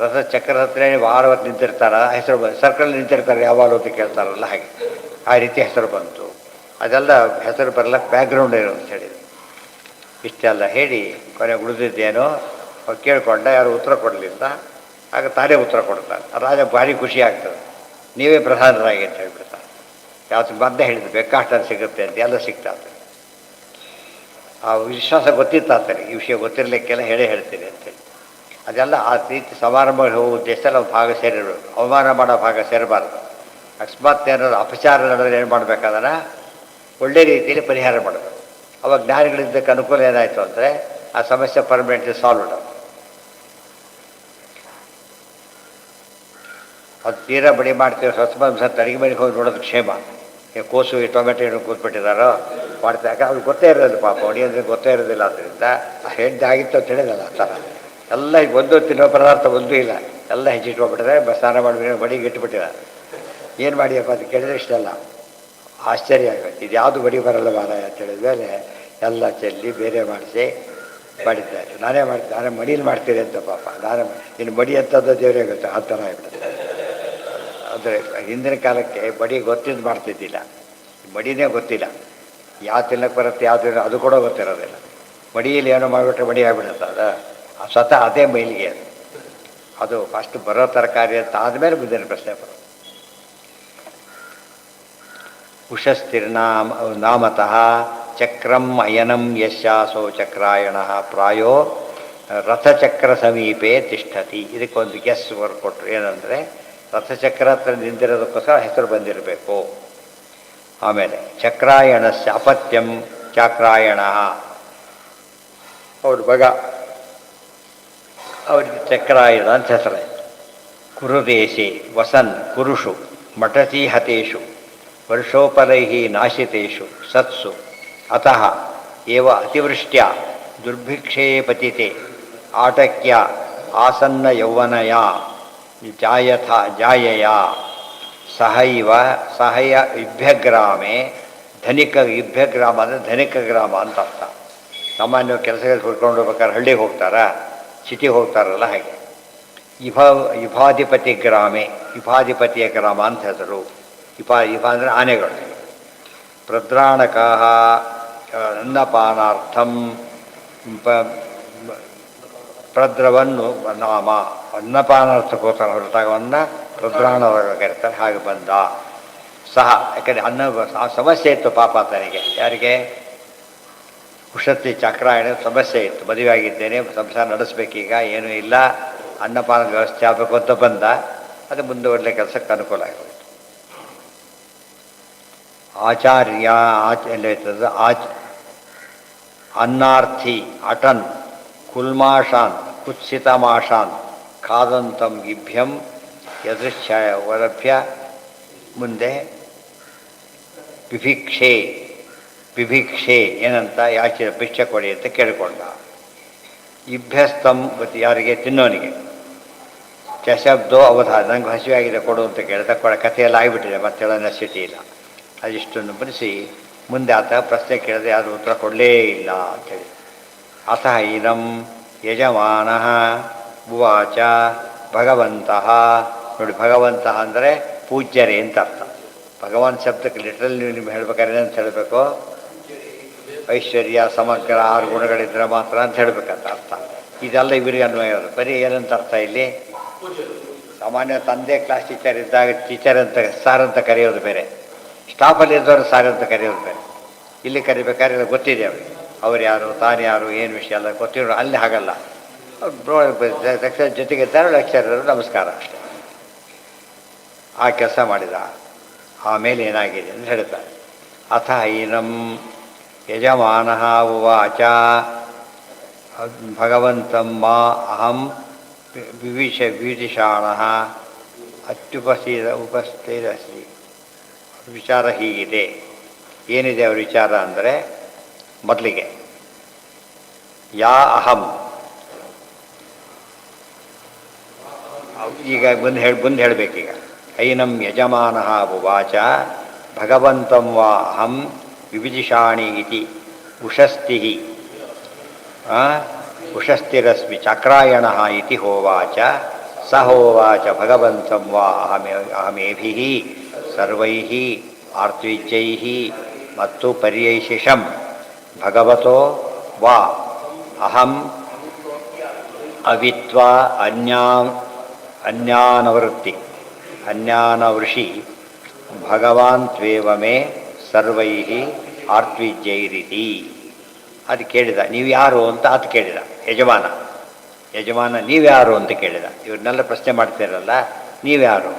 ರಥಚಕ್ರ ಹತ್ರ ವಾರವತ್ತು ನಿಂತಿರ್ತಾರ, ಹೆಸರು ಸರ್ಕಲ್ ನಿಂತಿರ್ತಾರೆ ಯಾವಾಗಲೂ ಅಂತ ಕೇಳ್ತಾರಲ್ಲ ಹಾಗೆ. ಆ ರೀತಿ ಹೆಸರು ಬಂತು. ಅದೆಲ್ಲ ಹೆಸರು ಬರಲಿಕ್ಕೆ ಬ್ಯಾಕ್ಗ್ರೌಂಡ್ ಏನು ಅಂತ ಹೇಳಿದ್ರು. ಇಷ್ಟೆಲ್ಲ ಹೇಳಿ ಕೊನೆಗೆ ಉಳಿದಿದ್ದೇನೋ ಅವ್ರು ಕೇಳ್ಕೊಂಡ, ಯಾರು ಉತ್ತರ ಕೊಡಲಿಲ್ಲ. ಆಗ ತಾನೇ ಉತ್ತರ ಕೊಡ್ತಾರೆ. ರಾಜ ಭಾರಿ ಖುಷಿ ಆಗ್ತದೆ. ನೀವೇ ಪ್ರಧಾನರಾಗಿ ಅಂತ ಹೇಳ್ಬಿಡ್ತಾರೆ. ಯಾವತ್ತು ಮದ್ದೆ ಹೇಳಿದ್ರು ಬೇಕಾಷ್ಟು ಸಿಗುತ್ತೆ ಅಂತ, ಎಲ್ಲ ಸಿಗ್ತಾವೆ. ಆ ವಿಶ್ವಾಸ ಗೊತ್ತಿತ್ತಾಗ್ತಾರೆ. ಈ ವಿಷಯ ಗೊತ್ತಿರಲಿಕ್ಕೆಲ್ಲ ಹೇಳ್ತೀನಿ ಅಂತೇಳಿ. ಅದೆಲ್ಲ ಆ ರೀತಿ ಸಮಾರಂಭ ಹೋಗೋ ಉದ್ದೇಶದಲ್ಲಿ ನಾವು ಭಾಗ ಸೇರಿರಬೇಕು. ಅವಮಾನ ಮಾಡೋ ಭಾಗ ಸೇರಬಾರ್ದು. ಅಕಸ್ಮಾತ್ ಏನಾದ್ರು ಅಪಚಾರ ನಡೆದ್ರೆ ಏನು ಮಾಡಬೇಕಾದ್ರೆ ಒಳ್ಳೆ ರೀತಿಯಲ್ಲಿ ಪರಿಹಾರ ಮಾಡಬೇಕು. ಅವಾಗ ಜ್ಞಾನಿಗಳಿದ್ದಕ್ಕೆ ಅನುಕೂಲ ಏನಾಯಿತು ಅಂದರೆ ಆ ಸಮಸ್ಯೆ ಪರ್ಮನೆಂಟ್ಲಿ ಸಾಲ್ವ್ ಆಗುತ್ತೆ. ಅದು ತೀರಾ ಬಡಿ ಮಾಡ್ತೀವಿ. ಹೊಸ ಅಡುಗೆ ಮನೆಗೆ ಹೋಗಿ ನೋಡೋದು ಕ್ಷೇಮ. ಕೋಸು ಟೊಮೆಟೊ ಏನು ಕೂತ್ಬಿಟ್ಟಿದ್ದಾರೋ ಮಾಡ್ತಾಗ ಅವ್ರಿಗೆ ಗೊತ್ತೇ ಇರೋದಿಲ್ಲ. ಪಾಪ ಹೊಡಿಯೋದ್ರೆ ಗೊತ್ತೇ ಇರೋದಿಲ್ಲ. ಆದ್ದರಿಂದ ಆ ಹೆಂಡೆ ಆಗಿತ್ತು ಅಂತ ಹೇಳಿದಲ್ಲ ಆ ಥರ ಎಲ್ಲ ಈಗ ಒಂದು ತಿನ್ನೋ ಪದಾರ್ಥ ಒಂದೂ ಇಲ್ಲ, ಎಲ್ಲ ಹೆಚ್ಚಿಟ್ಕೊಂಡ್ಬಿಟ್ಟಿದ್ದಾರೆ. ಸ್ನಾನ ಮಾಡಿದ್ರೆ ಬಡಿಗೆ ಇಟ್ಬಿಟ್ಟಿದ್ದಾರೆ. ಏನು ಮಾಡಿಯಪ್ಪ ಅಂತ ಕೇಳಿದ್ರೆ ಇಷ್ಟೆಲ್ಲ ಆಶ್ಚರ್ಯ ಆಗುತ್ತೆ. ಇದು ಯಾವುದು ಬಡಿ ಬರಲ್ಲ ಮಾರಾಯ ಅಂತ ಹೇಳಿದ ಮೇಲೆ ಎಲ್ಲ ಚೆಲ್ಲಿ ಬೇರೆ ಮಾಡಿಸಿ ಮಾಡಿದ್ದಾರೆ. ನಾನೇ ಮಡಿಯಲ್ಲಿ ಮಾಡ್ತೀರಿ ಅಂತ ಪಾಪ ಇನ್ನು ಮಡಿ ಅಂತದ್ದು ದೇವರೇ ಗೊತ್ತು ಆ ಥರ ಆಗ್ಬಿಡುತ್ತೆ. ಅಂದರೆ ಹಿಂದಿನ ಕಾಲಕ್ಕೆ ಮಡಿ ಗೊತ್ತಿದ್ದು ಮಾಡ್ತಿದ್ದಿಲ್ಲ, ಮಡಿನೇ ಗೊತ್ತಿಲ್ಲ. ಯಾವ ತಿನ್ನಕ್ಕೆ ಬರುತ್ತೆ ಯಾವುದು ಅದು ಕೂಡ ಗೊತ್ತಿರೋದಿಲ್ಲ. ಮಡಿಯಲ್ಲಿ ಏನೋ ಮಾಡಿಬಿಟ್ರೆ ಮಡಿ ಆಗಿಬಿಡುತ್ತೆ. ಅದು ಸ್ವತಃ ಅದೇ ಮೈಲಿಗೆ ಅದು ಫಸ್ಟ್ ಬರೋ ತರಕಾರಿ ಅಂತ ಆದಮೇಲೆ ಮುಂದಿನ ಪ್ರಶ್ನೆ ಬರೋದು. ಉಷಸ್ತಿರ್ನಾಮ ನಾಮತಃ ಚಕ್ರಂ ಅಯನಂ ಯಶಾಸೋ ಚಕ್ರಾಯಣ ಪ್ರಾಯೋ ರಥಚಕ್ರ ಸಮೀಪೆ ತಿಷ್ಠತಿ. ಇದಕ್ಕೊಂದು ಗೆಸ್ ವರ್ಕ್ ಕೊಟ್ಟರು. ಏನಂದರೆ ರಥಚಕ್ರ ಹತ್ರ ನಿಂತಿರೋದಕ್ಕೋಸ್ಕರ ಹೆಸರು ಬಂದಿರಬೇಕು. ಆಮೇಲೆ ಚಕ್ರಾಯಣಸ್ಯ ಅಪತ್ಯಂ ಚಾಕ್ರಾಯಣ, ಅವ್ರ ಮಗ, ಅವರಿಗೆ ಚಕ್ರಾಯಣ ಅಂತ ಹೆಸರಾಯಿತು. ಕುರುದೇಶೆ ವಸನ್ ಕುರುಷು ಮಠತೀಹತೇಷು ವರ್ಷೋಪರೈ ನಾಶಿತೇಷು ಸತ್ಸು ಅತಃ ಏವ ಅತಿವೃಷ್ಟ್ಯ ದುರ್ಭಿಕ್ಷೇ ಪತಿತೆ ಆಟಕ್ಯ ಆಸನ್ನ ಯೌವನಯ ಜಾಯಯ ಸಹಯ ಇಭ್ಯಗ್ರಾಮೆ ಧನಿಕ. ಇಭ್ಯಗ್ರಾಮ ಅಂದರೆ ಧನಿಕ ಗ್ರಾಮ ಅಂತ ಅರ್ಥ. ಸಾಮಾನ್ಯ ಕೆಲಸಗಳು ಹುಡ್ಕೊಂಡು ಹೋಗ್ಬೇಕಾದ್ರೆ ಹಳ್ಳಿಗೆ ಹೋಗ್ತಾರಾ, ಸಿಟಿಗೆ ಹೋಗ್ತಾರಲ್ಲ ಹಾಗೆ. ಇಭಾಧಿಪತಿ ಗ್ರಾಮೆ, ಇಭಾಧಿಪತಿಯ ಗ್ರಾಮ ಅಂತ ಹೆಸರು. ಇಭ ಅಂದರೆ ಆನೆಗಳು. ಪ್ರದ್ರಾಣಕಃ ಅನ್ನಪಾನಾರ್ಥಂ ಪ್ರದ್ರವನ್ನು ನಾಮ, ಅನ್ನಪಾನಾರ್ಥಕ್ಕೋಸ್ಕರ ಹೊರಟಾಗವನ್ನು ಪ್ರದ್ರಾಣವಾಗ ಕರೀತಾರೆ. ಹಾಗೆ ಬಂದ ಸಹ, ಯಾಕಂದರೆ ಆ ಸಮಸ್ಯೆ ಇತ್ತು ಪಾಪ ತನಗೆ. ಯಾರಿಗೆ? ಉಷತ್ತಿ ಚಕ್ರಾಯಣ ಸಮಸ್ಯೆ ಇತ್ತು. ಮದುವೆ ಆಗಿದ್ದೇನೆ, ಸಂಸಾರ ನಡೆಸಬೇಕೀಗ, ಏನೂ ಇಲ್ಲ, ಅನ್ನಪಾನದ ವ್ಯವಸ್ಥೆ ಆಗಬೇಕು ಅಂತ ಬಂದ. ಅದು ಮುಂದುವರಲೆ ಕೆಲಸಕ್ಕೆ ಅನುಕೂಲ ಆಗೋದು. ಆಚಾರ್ಯ ಎಲ್ಲೈತದ ಅನ್ನಾರ್ಥಿ ಅಟನ್ ಕುಲ್ಮಾಷಾನ್ ಕುತ್ಸಿತಮಾಷಾನ್ ಖಾದಂತಂ ಇಭ್ಯಂ ಯದೃಚ್ಛಾಯ ವರಭ್ಯ. ಮುಂದೆ ವಿಭಿಕ್ಷೆ ಏನಂತ ಯಾಚೆ ಭಿಕ್ಷೆ ಕೊಡಿ ಅಂತ ಕೇಳಿಕೊಂಡ. ಇಭ್ಯಸ್ತಂ ಗೊತ್ತು ಯಾರಿಗೆ? ತಿನ್ನೋನಿಗೆ. ಚಶಬ್ದೋ ಅವಧಾನ, ನಂಗೆ ಹಸಿವಾಗಿದೆ ಕೊಡು ಅಂತ ಕೇಳಿದ ಕಥೆಯೆಲ್ಲ ಆಗಿಬಿಟ್ಟಿದೆ, ಮತ್ತೆಲ್ಲ ನೆಸಿಟಿ ಇಲ್ಲ. ಅದಿಷ್ಟನ್ನು ಬರೆಸಿ ಮುಂದೆ ಆತ ಪ್ರಶ್ನೆ ಕೇಳಿದ್ರೆ ಯಾರು ಉತ್ತರ ಕೊಡಲೇ ಇಲ್ಲ ಅಂಥೇಳಿ. ಅತಃ ಇದಂ ಯಜಮಾನಃ ಉವಾಚ ಭಗವಂತಃ. ನೋಡಿ, ಭಗವಂತಃ ಅಂದರೆ ಪೂಜ್ಯರೇ ಅಂತ ಅರ್ಥ. ಭಗವಾನ್ ಶಬ್ದಕ್ಕೆ ಲಿಟ್ರಲ್ ನೀವು ನಿಮ್ಗೆ ಹೇಳ್ಬೇಕಾದ್ರೆ ಏನಂತ ಹೇಳಬೇಕು? ಐಶ್ವರ್ಯ ಸಮಗ್ರ 6 ಗುಣಗಳಿದ್ರೆ ಮಾತ್ರ ಅಂತ ಹೇಳಬೇಕಂತ ಅರ್ಥ. ಇದೆಲ್ಲ ಇವರಿಗೆ ಅನ್ವಯ ಇರೋದು. ಬರೀ ಏನಂತ ಅರ್ಥ ಇಲ್ಲಿ? ಸಾಮಾನ್ಯ ತಂದೆ ಕ್ಲಾಸ್ ಟೀಚರ್ ಇದ್ದಾಗ ಟೀಚರ್ ಅಂತ ಸಾರ್ ಅಂತ ಕರೆಯೋದು ಬೇರೆ, ಸ್ಟಾಫಲ್ಲಿ ಇದ್ದವರು ಸಾರ್ ಅಂತ ಕರೆಯೋದು ಬೇರೆ. ಇಲ್ಲಿ ಕರಿಬೇಕಾದ್ರೆ ಗೊತ್ತಿದೆ ಅವರಿಗೆ, ಅವ್ರು ಯಾರು, ತಾನು ಯಾರು, ಏನು ವಿಷಯ ಎಲ್ಲ ಗೊತ್ತಿರೋ. ಅಲ್ಲಿ ಹಾಗಲ್ಲ, ಲೆಕ್ಚರ್ ಜೊತೆಗೆ ಇದ್ದಾರೆ, ಲೆಕ್ಚರರು ನಮಸ್ಕಾರ ಅಷ್ಟೇ. ಆ ಕೆಲಸ ಮಾಡಿದ. ಆಮೇಲೆ ಏನಾಗಿದೆ ಅಂತ ಹೇಳ್ತಾರೆ. ಅಥ ಐನಂ ಯಜಮಾನಃ ಉವಾಚ ಭಗವಂತಂ ಮಾ ಅಹಂ ವಿವಿಷಾಣಃ ಉಪಸ್ಥಿತಸ್ತಿ. ವಿಚಾರ ಹೀಗಿದೆ. ಏನಿದೆ ಅವ್ರ ವಿಚಾರ ಅಂದರೆ, ಮೊದಲಿಗೆ ಯಾ ಅಹಂ, ಈಗ ಮುಂದೆ ಹೇಳಬೇಕೀಗ. ಐನಂ ಯಜಮಾನಃ ಉವಾಚ ಭಗವಂತಂ ವಾ ಅಹಂ ವಿವಿಜಿಷಾಣಿ ಇತಿ ಉಷಸ್ತಿಃ ಉಷಸ್ತಿರಸ್ಮಿ ಚಕ್ರಾಯಣಃ ಇತಿ ಹೋವಾಚ. ಸ ಹೋವಾಚ ಭಗವಂತಂ ವಾ ಅಹಮೇಭಿಃ ಸರ್ವೈಃ ಆರ್ತ್ವಿಜ್ಯೈಃ ಮತ್ತು ಪರ್ಯೈಶಿಷಂ ಭಗವತೋ ವಾ ಅಹಂ ಅವಿತ್ವಾ ಅನ್ಯಾನವೃಷಿ ಭಗವಾನ್ ತ್ವೇವ ಮೇ ಸರ್ವೈಃ ಆರ್ತ್ವಿಜ್ಯೈರಿತಿ. ಅದು ಕೇಳಿದ. ನೀವು ಯಾರು ಅಂತ ಅದು ಕೇಳಿದ ಯಜಮಾನ ನೀವ್ಯಾರು ಅಂತ ಕೇಳಿದ. ಇವ್ರನ್ನೆಲ್ಲ ಪ್ರಶ್ನೆ ಮಾಡ್ತಿರಲ್ಲ, ನೀವ್ಯಾರು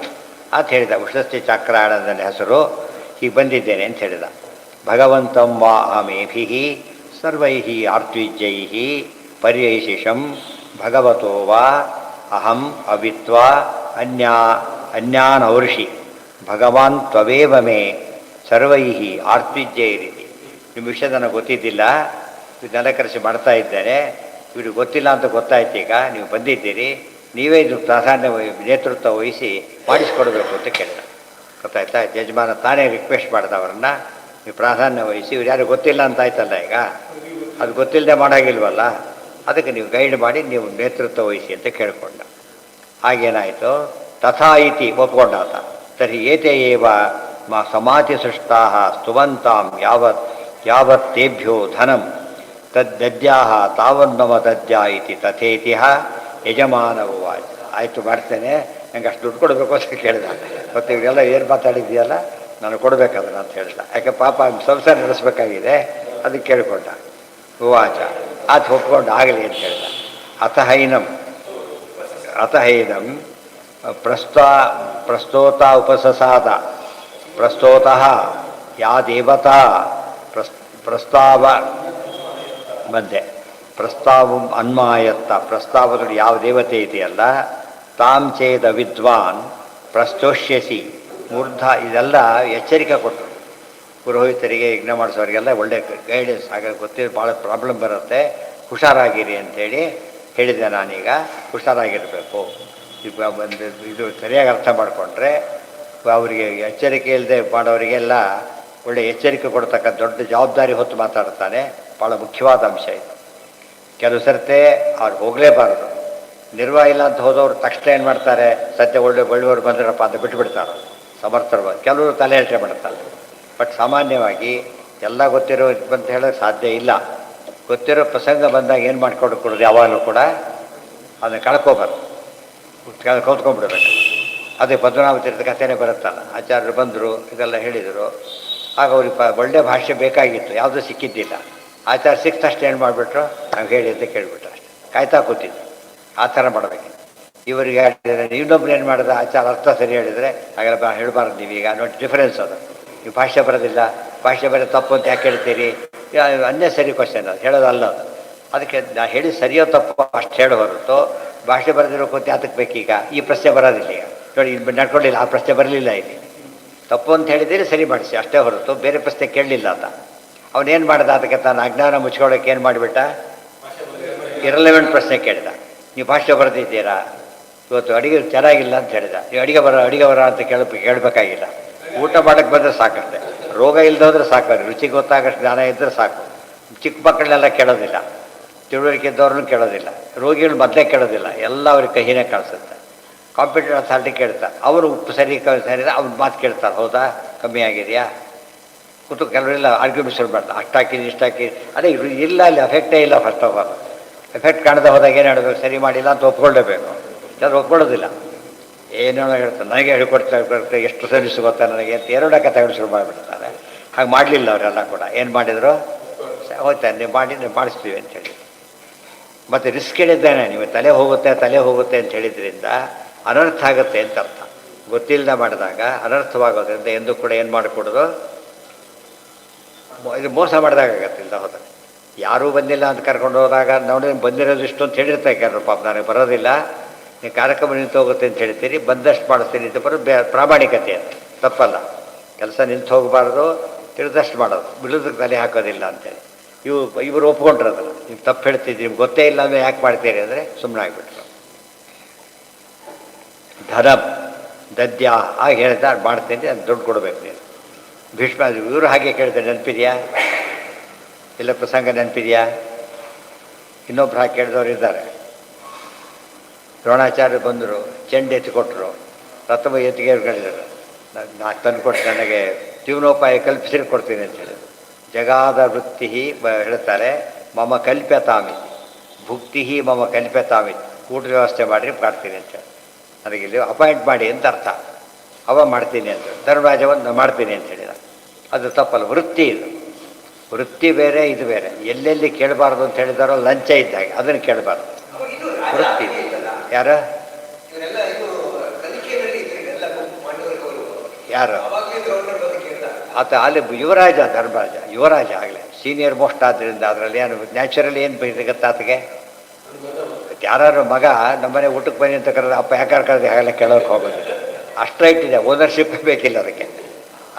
ಅಂತ ಹೇಳಿದ. ಉಷಸ್ತಿ ಚಕ್ರಾಯಣದ ಹೆಸರು, ಹೀಗೆ ಬಂದಿದ್ದೇನೆ ಅಂತ ಹೇಳಿದ. ಭಗವಂತಂ ವಾ ಅಹಮೇಭಿಃ ಸರ್ವೈಃ ಆರ್ತ್ವಿಜ್ಯೈಃ ಪರ್ಯೈಶಿಷಂ ಭಗವತೋ ವಾ ಅಹಂ ಅವಿತ್ವಾ ಅನ್ಯಾನವೃಷಿ ಭಗವಾನ್ ತ್ವವೇವ ಮೇ ಸರ್ವೈಃ ಆರ್ತ್ವಿಜ್ಯೈರಿತಿ. ನಿಮ್ಮ ವಿಷಯ ನನಗೆ ಗೊತ್ತಿದ್ದಿಲ್ಲ, ಇದನ್ನೆಲ್ಲ ಕರೆಸಿ ಮಾಡ್ತಾ ಇದ್ದೇನೆ, ಇವ್ರಿಗೆ ಗೊತ್ತಿಲ್ಲ ಅಂತ ಗೊತ್ತಾಯ್ತು. ಈಗ ನೀವು ಬಂದಿದ್ದೀರಿ, ನೀವೇ ಇದು ಪ್ರಾಧಾನ್ಯ ನೇತೃತ್ವ ವಹಿಸಿ ಮಾಡಿಸ್ಕೊಡ್ಬೇಕು ಅಂತ ಕೇಳಿದ. ಗೊತ್ತಾಯ್ತಾ? ಯಜಮಾನ ತಾನೇ ರಿಕ್ವೆಸ್ಟ್ ಮಾಡಿದ ಅವರನ್ನು, ನೀವು ಪ್ರಾಧಾನ್ಯ ವಹಿಸಿ, ಇವ್ರು ಯಾರು ಗೊತ್ತಿಲ್ಲ ಅಂತ ಆಯ್ತಲ್ಲ ಈಗ, ಅದು ಗೊತ್ತಿಲ್ಲದೆ ಮಾಡಾಗಿಲ್ವಲ್ಲ, ಅದಕ್ಕೆ ನೀವು ಗೈಡ್ ಮಾಡಿ ನೀವು ನೇತೃತ್ವ ವಹಿಸಿ ಅಂತ ಕೇಳಿಕೊಂಡ. ಹಾಗೇನಾಯಿತು, ತಥಾ ಇತಿ ಒಪ್ಕೊಂಡಾತ. ತರ್ಹಿ ಏತೆ ಏವ ಸಮಾಧಿ ಸೃಷ್ಟಾ ಸ್ತುವಂತಾಂ ಯಾವತ್ ತೇಭ್ಯೋ ಧನಂ ತದ್ದದ್ಯಾಹ ತಾವನ್ನಮ ದದ್ಯಾ ಇತಿ ತಥೇತಿಹ ಯಜಮಾನವಾಚ. ಆಯಿತು ಮಾಡ್ತೇನೆ, ನಂಗೆ ಅಷ್ಟು ದುಡ್ಡು ಕೊಡಬೇಕು ಅಂತ ಕೇಳಿದ. ಮತ್ತು ಇವರೆಲ್ಲ ಏನು ಮಾತಾಡಿದ್ಯಲ್ಲ, ನಾನು ಕೊಡಬೇಕದನ್ನು ಅಂತ ಹೇಳಿದ. ಯಾಕೆ ಪಾಪ ಸಂಸಾರ ನಡೆಸಬೇಕಾಗಿದೆ, ಅದಕ್ಕೆ ಕೇಳಿಕೊಂಡ. ಉವಾಚ ಆತ ಒಪ್ಕೊಂಡು ಆಗಲಿ ಅಂತ ಹೇಳಿದ. ಅತಹೈನಂ ಪ್ರಸ್ತೋತ ಉಪಸಸಾದ ಪ್ರಸ್ತೋತಃ ಯಾ ದೇವತಾ ಪ್ರಸ್ತಾವ ಮಧ್ಯೆ ಪ್ರಸ್ತಾವ ಅನ್ಮಾಯತ್ತ, ಪ್ರಸ್ತಾವದಲ್ಲಿ ಯಾವ ದೇವತೆ ಇದೆಯಲ್ಲ, ತಾಂ ಚೇದ ವಿದ್ವಾನ್ ಪ್ರಸ್ತೋಷ್ಯಸಿ ಮೂರ್ಧ, ಇದೆಲ್ಲ ಎಚ್ಚರಿಕೆ ಕೊಟ್ಟರು ಪುರೋಹಿತರಿಗೆ, ಯಜ್ಞ ಮಾಡಿಸೋರಿಗೆಲ್ಲ ಒಳ್ಳೆ ಗೈಡೆನ್ಸ್. ಆಗ ಗೊತ್ತಿರೋ ಭಾಳ ಪ್ರಾಬ್ಲಮ್ ಬರುತ್ತೆ, ಹುಷಾರಾಗಿರಿ ಅಂಥೇಳಿ ಹೇಳಿದೆ ನಾನೀಗ. ಹುಷಾರಾಗಿರಬೇಕು. ಈಗ ಒಂದು ಇದು ಸರಿಯಾಗಿ ಅರ್ಥ ಮಾಡಿಕೊಂಡ್ರೆ ಅವರಿಗೆ ಎಚ್ಚರಿಕೆ ಇಲ್ಲದೆ ಮಾಡೋರಿಗೆಲ್ಲ ಒಳ್ಳೆ ಎಚ್ಚರಿಕೆ ಕೊಡ್ತಕ್ಕ ದೊಡ್ಡ ಜವಾಬ್ದಾರಿ ಹೊತ್ತು ಮಾತಾಡ್ತಾನೆ. ಭಾಳ ಮುಖ್ಯವಾದ ಅಂಶ ಇದು. ಕೆಲವು ಸರ್ತೆ ಅವ್ರು ಹೋಗಲೇಬಾರದು, ನಿರ್ವಾಹ ಇಲ್ಲ ಅಂತ ಹೋದವ್ರು ತಕ್ಷಣ ಏನು ಮಾಡ್ತಾರೆ, ಸದ್ಯ ಒಳ್ಳೆಯವರು ಬಂದ್ರಪ್ಪ ಅಂತ ಬಿಟ್ಟುಬಿಡ್ತಾರೆ ಸಮರ್ಥರು. ಕೆಲವರು ತಲೆ ಹೇಳ್ಕೆ ಮಾಡ್ತಾರೆ. ಬಟ್ ಸಾಮಾನ್ಯವಾಗಿ ಎಲ್ಲ ಗೊತ್ತಿರೋ ಅಂತ ಹೇಳೋಕ್ಕೆ ಸಾಧ್ಯ ಇಲ್ಲ. ಗೊತ್ತಿರೋ ಪ್ರಸಂಗ ಬಂದಾಗ ಏನು ಮಾಡ್ಕೊಡೋದು, ಯಾವಾಗಲೂ ಕೂಡ ಅದನ್ನು ಕಳ್ಕೊಬಾರ್ದು, ಕೌತ್ಕೊಂಡ್ಬಿಡ್ಬೇಕು. ಅದೇ ಪದ್ಮನಾಭ ತೀರ್ಥ ಕಥೆನೇ ಬರುತ್ತಲ್ಲ, ಆಚಾರ್ಯರು ಬಂದರು, ಇದೆಲ್ಲ ಹೇಳಿದರು. ಆಗ ಅವ್ರಿಗೆ ಒಳ್ಳೆ ಭಾಷೆ ಬೇಕಾಗಿತ್ತು, ಯಾವುದೂ ಸಿಕ್ಕಿದ್ದಿಲ್ಲ. ಆಚಾರ ಸಿಕ್ಕ ತಕ್ಷಣ ಏನು ಮಾಡಿಬಿಟ್ರು, ನಾವು ಹೇಳಿ ಅಂತ ಕೇಳಿಬಿಟ್ರು ಅಷ್ಟೇ, ಕಾಯ್ತಾ ಕೂತಿದ್ದು. ಆ ಥರ ಮಾಡಬೇಕು. ಇವರಿಗೆ ಹೇಳಿದರೆ ಇನ್ನೊಬ್ರು ಏನು ಮಾಡಿದ, ಆಚಾರ ಅರ್ಥ ಸರಿ ಹೇಳಿದರೆ ಹಾಗೆಲ್ಲ ಹೇಳಬಾರ್ದು ನೀವೀಗ ನೋಡಿ, ಡಿಫರೆನ್ಸ್ ಅದು. ನೀವು ಭಾಷೆ ಬರೋದಿಲ್ಲ, ಭಾಷೆ ಬರೋ ತಪ್ಪು ಅಂತ ಯಾಕೆ ಹೇಳ್ತೀರಿ, ಅನ್ನೇ ಸರಿ ಕ್ವಶನ್, ಅದು ಹೇಳೋದಲ್ಲ ಅದು. ಅದಕ್ಕೆ ನಾ ಹೇಳಿ ಸರಿಯೋ ತಪ್ಪು ಅಷ್ಟು ಹೇಳೋ ಹೊರತು ಭಾಷೆ ಬರೆದಿರೋ ಕೂತು ಯಾತಕ್ಕೆ ಬೇಕೀಗ, ಈ ಪ್ರಶ್ನೆ ಬರೋದಿಲ್ಲ. ಈಗ ನೋಡಿ, ಇಲ್ಲಿ ನಡ್ಕೊಂಡಿಲ್ಲ, ಆ ಪ್ರಶ್ನೆ ಬರಲಿಲ್ಲ, ಇಲ್ಲಿ ತಪ್ಪು ಅಂತ ಹೇಳಿದ್ದೀರಿ, ಸರಿ ಮಾಡಿಸಿ ಅಷ್ಟೇ ಹೊರತು ಬೇರೆ ಪ್ರಶ್ನೆ ಕೇಳಲಿಲ್ಲ ಅಂತ. ಅವನೇನು ಮಾಡ್ದ, ಅದಕ್ಕೆ ತಾನು ಅಜ್ಞಾನ ಮುಚ್ಕೊಳ್ಳೋಕೆ ಏನು ಮಾಡಿಬಿಟ್ಟ, ಇರಲೆವೆಂಟ್ ಪ್ರಶ್ನೆ ಕೇಳಿದ. ನೀವು ಭಾಷೆ ಬರೆದಿದ್ದೀರಾ, ಇವತ್ತು ಅಡುಗೆ ಚೆನ್ನಾಗಿಲ್ಲ ಅಂತ ಹೇಳಿದ. ನೀವು ಅಡುಗೆ ಬರ ಅಂತ ಕೇಳಬೇಕಾಗಿಲ್ಲ. ಊಟ ಮಾಡೋಕ್ಕೆ ಬಂದರೆ ಸಾಕಷ್ಟೆ, ರೋಗ ಇಲ್ಲದೋದ್ರೆ ಸಾಕು, ರುಚಿ ಗೊತ್ತಾಗಷ್ಟು ಜ್ಞಾನ ಇದ್ದರೆ ಸಾಕು. ಚಿಕ್ಕ ಮಕ್ಕಳನ್ನೆಲ್ಲ ಕೇಳೋದಿಲ್ಲ, ತಿಳುವಳಿಕೆ ಇದ್ದವ್ರನ್ನೂ ಕೇಳೋದಿಲ್ಲ, ರೋಗಿಗಳು ಮೊದಲೇ ಕೇಳೋದಿಲ್ಲ, ಎಲ್ಲ ಅವ್ರಿಗೆ ಕಹಿನೇ ಕಾಣಿಸುತ್ತೆ. ಕಾಂಪಿಟೇಟಿವ್ ಅಥಾರಿಟಿ ಕೇಳ್ತಾರೆ, ಅವರು ಉಪ್ಪು ಸರಿ ಅವ್ನ ಮಾತು ಕೇಳ್ತಾರೆ, ಹೌದಾ ಕಮ್ಮಿ ಆಗಿದೆಯಾ ಕೂತು. ಕೆಲವರೆಲ್ಲ ಆರ್ಗ್ಯುಮೆಂಟ್ ಶುರು ಮಾಡ್ತಾರೆ, ಅಷ್ಟಾಕಿದ್ದು ಇಷ್ಟಾಕಿ, ಅದೇ ಇಲ್ಲ, ಅಲ್ಲಿ ಎಫೆಕ್ಟೇ ಇಲ್ಲ. ಫಸ್ಟ್ ಆಫ್ ಆಲ್ ಎಫೆಕ್ಟ್ ಕಾಣದೆ ಹೋದಾಗ ಏನು ಹೇಳಬೇಕು, ಸರಿ ಮಾಡಿಲ್ಲ ಅಂತ ಒಪ್ಕೊಳ್ಳೇಬೇಕು. ಕೆಲವರು ಒಪ್ಕೊಳ್ಳೋದಿಲ್ಲ, ಏನೇನೋ ಹೇಳ್ತಾರೆ, ನನಗೆ ಹೇಳ್ಕೊಡ್ತಾ ಎಷ್ಟು ಸರ್ವಿಸ್ ಗೊತ್ತಾ ನನಗೆ ಅಂತ ಎರಡ ಕಥೆಗಳು ಶುರು ಮಾಡಿಬಿಡ್ತಾರೆ. ಹಾಗೆ ಮಾಡಲಿಲ್ಲ ಅವರೆಲ್ಲ ಕೂಡ. ಏನು ಮಾಡಿದರು, ಹೋಗ್ತಾ ನೀವು ಮಾಡಿಸ್ತೀವಿ ಅಂತ ಹೇಳಿ. ಮತ್ತು ರಿಸ್ಕ್ ಹೇಳಿದ್ದೇನೆ, ನೀವು ತಲೆ ಹೋಗುತ್ತೆ ಅಂತ ಹೇಳಿದ್ರಿಂದ ಅನರ್ಥ ಆಗುತ್ತೆ ಅಂತ ಅರ್ಥ. ಗೊತ್ತಿಲ್ಲದೆ ಮಾಡಿದಾಗ ಅನರ್ಥವಾಗೋದ್ರಿಂದ ಎಂದೂ ಕೂಡ ಏನು ಮಾಡಿಕೊಡೋದು, ಇದು ಮೋಸ ಮಾಡಿದಾಗತ್ತೆ. ಇಲ್ಲದ ಹೋದಾಗ ಯಾರೂ ಬಂದಿಲ್ಲ ಅಂತ ಕರ್ಕೊಂಡು ಹೋದಾಗ ನೋಡಿ ಬಂದಿರೋದು ಇಷ್ಟು ಅಂತ ಹೇಳಿರ್ತಾರೆ ಕೆಲವರು, ಪಾಪ ನನಗೆ ಬರೋದಿಲ್ಲ, ನೀವು ಕಾರ್ಯಕ್ರಮ ನಿಂತು ಹೋಗುತ್ತೆ ಅಂತ ಹೇಳ್ತೀರಿ, ಬಂದಷ್ಟು ಮಾಡಿಸ್ತೀನಿ ಅಂತ ಬರೋದು ಪ್ರಾಮಾಣಿಕತೆ ಅಂತ. ತಪ್ಪಲ್ಲ, ಕೆಲಸ ನಿಂತು ಹೋಗಬಾರ್ದು, ತಿಳಿದಷ್ಟು ಮಾಡೋದು, ಬಿಡೋದಕ್ಕೆ ತಲೆ ಹಾಕೋದಿಲ್ಲ ಅಂತೇಳಿ. ಇವರು ಒಪ್ಕೊಂಡ್ರದಲ್ಲ, ನೀವು ತಪ್ಪು ಹೇಳ್ತಿದ್ದೀರಿ, ನಿಮ್ಗೆ ಗೊತ್ತೇ ಇಲ್ಲ ಅಂದರೆ ಯಾಕೆ ಮಾಡ್ತೀರಿ ಅಂದರೆ ಸುಮ್ಮನೆ ಆಗಿಬಿಟ್ರು. ಧನಂ ದದ್ಯಾ ಆಗಿ ಹೇಳ್ತಾ ಮಾಡ್ತೀನಿ, ಅದು ದುಡ್ಡು ಕೊಡಬೇಕು ನೀನು. ಭೀಷ್ಮ ಇವರು ಹಾಗೆ ಕೇಳ್ತಾರೆ, ನೆನಪಿದೆಯಾ, ಇಲ್ಲ ಪ್ರಸಂಗ ನೆನಪಿದೆಯಾ? ಇನ್ನೊಬ್ರು ಹಾಗೆ ಕೇಳಿದವರು ಇದ್ದಾರೆ. ದ್ರೋಣಾಚಾರ್ಯ ಬಂದರು, ಚೆಂಡು ಎತ್ತಿಕೊಟ್ರು, ರಥಮ ಎತ್ತಿಗೆ ಹೇಳಿದರು, ತಂದು ಕೊಟ್ಟು ನನಗೆ ಜೀವನೋಪಾಯ ಕಲ್ಪಿಸಿ ಕೊಡ್ತೀನಿ ಅಂತ ಹೇಳಿದರು. ಜಗಾದ ವೃತ್ತಿ ಹೇಳ್ತಾರೆ, ಮಮ ಕಲ್ಪ್ಯತಾಮಿ ಭುಕ್ತಿ ಮಮ ಕಲ್ಪ್ಯತಾಮಿ, ಊಟ ವ್ಯವಸ್ಥೆ ಮಾಡಿರಿ ಮಾಡ್ತೀನಿ ಅಂತ ಹೇಳಿ. ನನಗಿಲ್ಲಿ ಅಪಾಯಿಂಟ್ ಮಾಡಿ ಅಂತ ಅರ್ಥ. ಅವ ಮಾಡ್ತೀನಿ ಅಂತ, ಧರ್ಮರಾಜವನ್ನು ಮಾಡ್ತೀನಿ ಅಂತ ಹೇಳಿದ. ಅದು ತಪ್ಪಲ್ಲ, ವೃತ್ತಿ ಇದು. ವೃತ್ತಿ ಬೇರೆ, ಇದು ಬೇರೆ. ಎಲ್ಲೆಲ್ಲಿ ಕೇಳಬಾರ್ದು ಅಂತ ಹೇಳಿದಾರೋ ಲಂಚ ಇದ್ದಾಗ ಅದನ್ನು ಕೇಳಬಾರ್ದು. ವೃತ್ತಿ ಯಾರು ಯಾರು ಆತ ಅಲ್ಲಿ ಯುವರಾಜ, ಧರ್ಮರಾಜ ಯುವರಾಜ ಆಗಲೇ ಸೀನಿಯರ್ ಮೋಸ್ಟ್ ಆದ್ದರಿಂದ ಅದರಲ್ಲಿ ಏನು ನ್ಯಾಚುರಲಿ ಏನು ಸಿಗುತ್ತೆ ಆತಗೆ. ಯಾರು ಮಗ ನಮ್ಮನೆ ಊಟಕ್ಕೆ ಬನ್ನಿ ಅಂತ ಕರೆದ್ರೆ ಅಪ್ಪ ಯಾಕೆ ಕರೆದ್ರೆ ಹಾಗೆಲ್ಲ ಕೇಳೋಕೆ ಹೋಗೋದಿಲ್ಲ. ಅಷ್ಟು ಇದೆ, ಓನರ್ಶಿಪ್ ಬೇಕಿಲ್ಲ ಅದಕ್ಕೆ,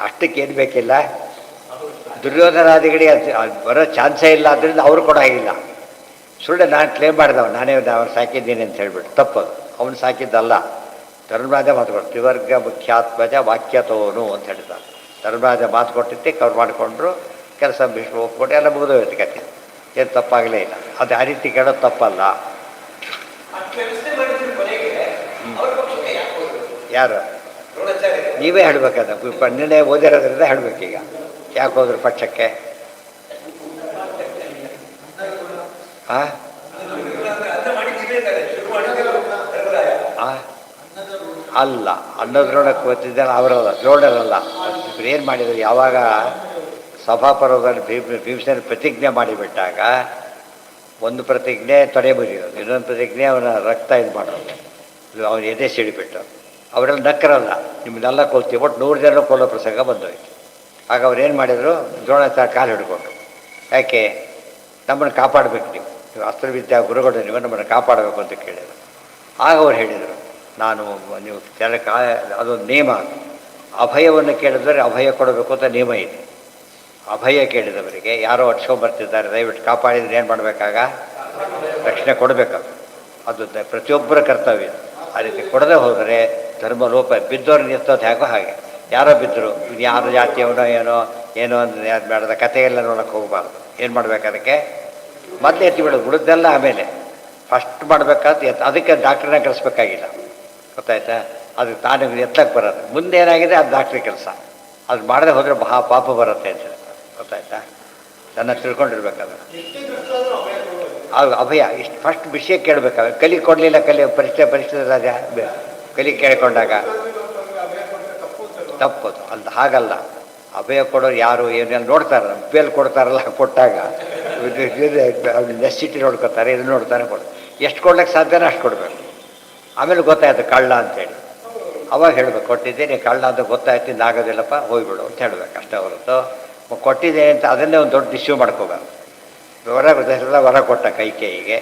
ಅಷ್ಟಕ್ಕೆ ಏನು ಬೇಕಿಲ್ಲ. ದುರ್ಯೋಧನಾದಿಗಳಿಗೆ ಅದು ಬರೋ ಚಾನ್ಸೇ ಇಲ್ಲ, ಆದ್ದರಿಂದ ಅವರು ಕೂಡ ಆಗಿಲ್ಲ. ಸುಳ್ಳು ನಾನು ಕ್ಲೇಮ್ ಮಾಡಿದವ, ನಾನೇ ಅವ್ರು ಸಾಕಿದ್ದೀನಿ ಅಂತ ಹೇಳ್ಬಿಟ್ಟು ತಪ್ಪದು. ಅವನು ಸಾಕಿದ್ದಲ್ಲ. ಧರ್ಮರಾಜ ಮಾತುಗಳು ತ್ರಿವರ್ಗ ಮುಖ್ಯಾತ್ಮಜ ವಾಕ್ಯತೋನು ಅಂತ ಹೇಳ್ತಾರೆ. ಧರ್ಮರಾಜ ಮಾತು ಕೊಟ್ಟಿದ್ದಕ್ಕೆ ಅವ್ರು ಮಾಡಿಕೊಂಡ್ರು, ಕೆಲಸ ಬಿಟ್ಟು ಒಪ್ಕೊಂಡು ಎಲ್ಲ ಮುಗಿದೋಯ್ತು ಕತೆ. ಏನು ತಪ್ಪಾಗಲೇ ಇಲ್ಲ. ಅದು ಆ ರೀತಿ ಕೇಳೋದು ತಪ್ಪಲ್ಲ. ಯಾರು ನೀವೇ ಹೇಳ್ಬೇಕದ ನಿನ್ನೆ ಓದಿರೋದ್ರಿಂದ ಹೇಳ್ಬೇಕೀಗ. ಯಾಕೆ ಹೋದ್ರು ಪಕ್ಷಕ್ಕೆ? ಹಾಂ ಅಲ್ಲ, ಅನ್ನದ್ರೋಣಕ್ಕೆ ಗೊತ್ತಿದ್ದಾರೆ ಅವರಲ್ಲ, ದ್ರೋಣರಲ್ಲ. ಏನು ಮಾಡಿದ್ರು, ಯಾವಾಗ ಸಭಾಪರ್ವದಲ್ಲಿ ಭೀಮಸೇನ ಪ್ರತಿಜ್ಞೆ ಮಾಡಿಬಿಟ್ಟಾಗ ಒಂದು ಪ್ರತಿಜ್ಞೆ ತೊಡೆ ಮುರಿಯೋದು, ಇನ್ನೊಂದು ಪ್ರತಿಜ್ಞೆ ಅವನ ರಕ್ತ ಇದು ಮಾಡೋದು, ಅವನ ಎದೆ ಸಿಡಿಬಿಟ್ಟು ಅವರೆಲ್ಲ ನಕ್ಕರಲ್ಲ, ನಿಮ್ಮನ್ನೆಲ್ಲ ಕೊಲ್ತೀವಿ, ಒಟ್ಟು 100 ಜನ ಕೊಲ್ಲೋ ಪ್ರಸಂಗ ಬಂದೋಯ್ತು. ಆಗ ಅವ್ರು ಏನು ಮಾಡಿದರು, ದ್ರೋಣಾಚಾರ್ಯ ಕಾಲು ಹಿಡ್ಕೊಂಡ್ರು. ಯಾಕೆ ನಮ್ಮನ್ನು ಕಾಪಾಡಬೇಕು, ನೀವು ಅಸ್ತ್ರವಿದ್ಯಾ ಗುರುಗಳು, ನೀವು ನಮ್ಮನ್ನು ಕಾಪಾಡಬೇಕು ಅಂತ ಕೇಳಿದರು. ಆಗ ಅವ್ರು ಹೇಳಿದರು, ನಾನು ನೀವು ಅದೊಂದು ನಿಯಮ, ಅಭಯವನ್ನು ಕೇಳಿದರೆ ಅಭಯ ಕೊಡಬೇಕು ಅಂತ ನಿಯಮ ಇದೆ. ಅಭಯ ಕೇಳಿದವರಿಗೆ ಯಾರೋ ಅಟ್ಸ್ಕೊಂಬರ್ತಿದ್ದಾರೆ, ದಯವಿಟ್ಟು ಕಾಪಾಡಿದ್ರೆ ಏನು ಮಾಡಬೇಕಾಗ ರಕ್ಷಣೆ ಕೊಡಬೇಕು. ಅದು ಪ್ರತಿಯೊಬ್ಬರ ಕರ್ತವ್ಯ. ಆ ರೀತಿ ಕೊಡದೆ ಹೋದರೆ ಧರ್ಮ ಲೋಪ. ಬಿದ್ದವ್ರನ್ನ ಎತ್ತೋದು ಹೇಗೋ ಹಾಗೆ. ಯಾರೋ ಬಿದ್ದರು, ಯಾರು ಜಾತಿಯವನೋ ಏನೋ ಅಂದರೆ ಯಾರು ಬೇಡದ ಕಥೆಯೆಲ್ಲ ನೋಡೋಕ್ಕೆ ಹೋಗಬಾರ್ದು. ಏನು ಮಾಡಬೇಕು, ಅದಕ್ಕೆ ಮೊದಲು ಎತ್ತಿ ಬಿಡೋದು, ಬಿಡೋದೆಲ್ಲ ಆಮೇಲೆ. ಫಸ್ಟ್ ಮಾಡಬೇಕಾದ ಅದಕ್ಕೆ ಡಾಕ್ಟ್ರನ್ನ ಕಳಿಸ್ಬೇಕಾಗಿಲ್ಲ, ಗೊತ್ತಾಯ್ತಾ? ಅದಕ್ಕೆ ತಾನು ಎತ್ತಕ್ಕೆ ಬರೋದು. ಮುಂದೆ ಏನಾಗಿದೆ ಅದು ಡಾಕ್ಟ್ರಿ ಕೆಲಸ. ಅದು ಮಾಡದೆ ಹೋದರೆ ಪಾಪ ಬರುತ್ತೆ ಅಂತ ಹೇಳ್ತಾರೆ, ಗೊತ್ತಾಯ್ತಾ? ನನ್ನ ತಿಳ್ಕೊಂಡಿರ್ಬೇಕಾದ್ರೆ ಅದು ಅಭಯ. ಇಷ್ಟು ಫಸ್ಟ್ ವಿಷಯ ಕೇಳಬೇಕಾಗ ಕಲಿ ಕೊಡಲಿಲ್ಲ, ಪರೀಕ್ಷೆ ರಾಜ ಕಲಿ ಕೇಳಿಕೊಂಡಾಗ ತಪ್ಪದು ಅಂತ. ಹಾಗಲ್ಲ, ಅಭಯ ಕೊಡೋರು ಯಾರು ಏನೆಲ್ಲ ನೋಡ್ತಾರಲ್ಲ, ಬೇಲ್ ಕೊಡ್ತಾರಲ್ಲ, ಕೊಟ್ಟಾಗ ನೆಸಿಟಿ ನೋಡ್ಕೊತಾರೆ, ಇದು ನೋಡ್ತಾರೆ, ಎಷ್ಟು ಕೊಡ್ಲಿಕ್ಕೆ ಸಾಧ್ಯನೋ ಅಷ್ಟು ಕೊಡಬೇಕು. ಆಮೇಲೆ ಗೊತ್ತಾಯ್ತು ಕಳ್ಳ ಅಂತೇಳಿ, ಅವಾಗ ಹೇಳ್ಬೇಕು, ಕೊಟ್ಟಿದ್ದೀನಿ ಕಳ್ಳ ಅಂತ ಗೊತ್ತಾಯ್ತು, ಇದಾಗೋದಿಲ್ಲಪ್ಪ ಹೋಗ್ಬಿಡು ಅಂತ ಹೇಳ್ಬೇಕು ಅಷ್ಟೇ ಹೊರತು ಕೊಟ್ಟಿದೆ ಅಂತ ಅದನ್ನೇ ಒಂದು ದೊಡ್ಡ ಇಶ್ಯೂ ಮಾಡ್ಕೋಬಾರ್ದು. ವರ ಕೊಟ್ಟ ಕೈಕೇಯಿಗೆ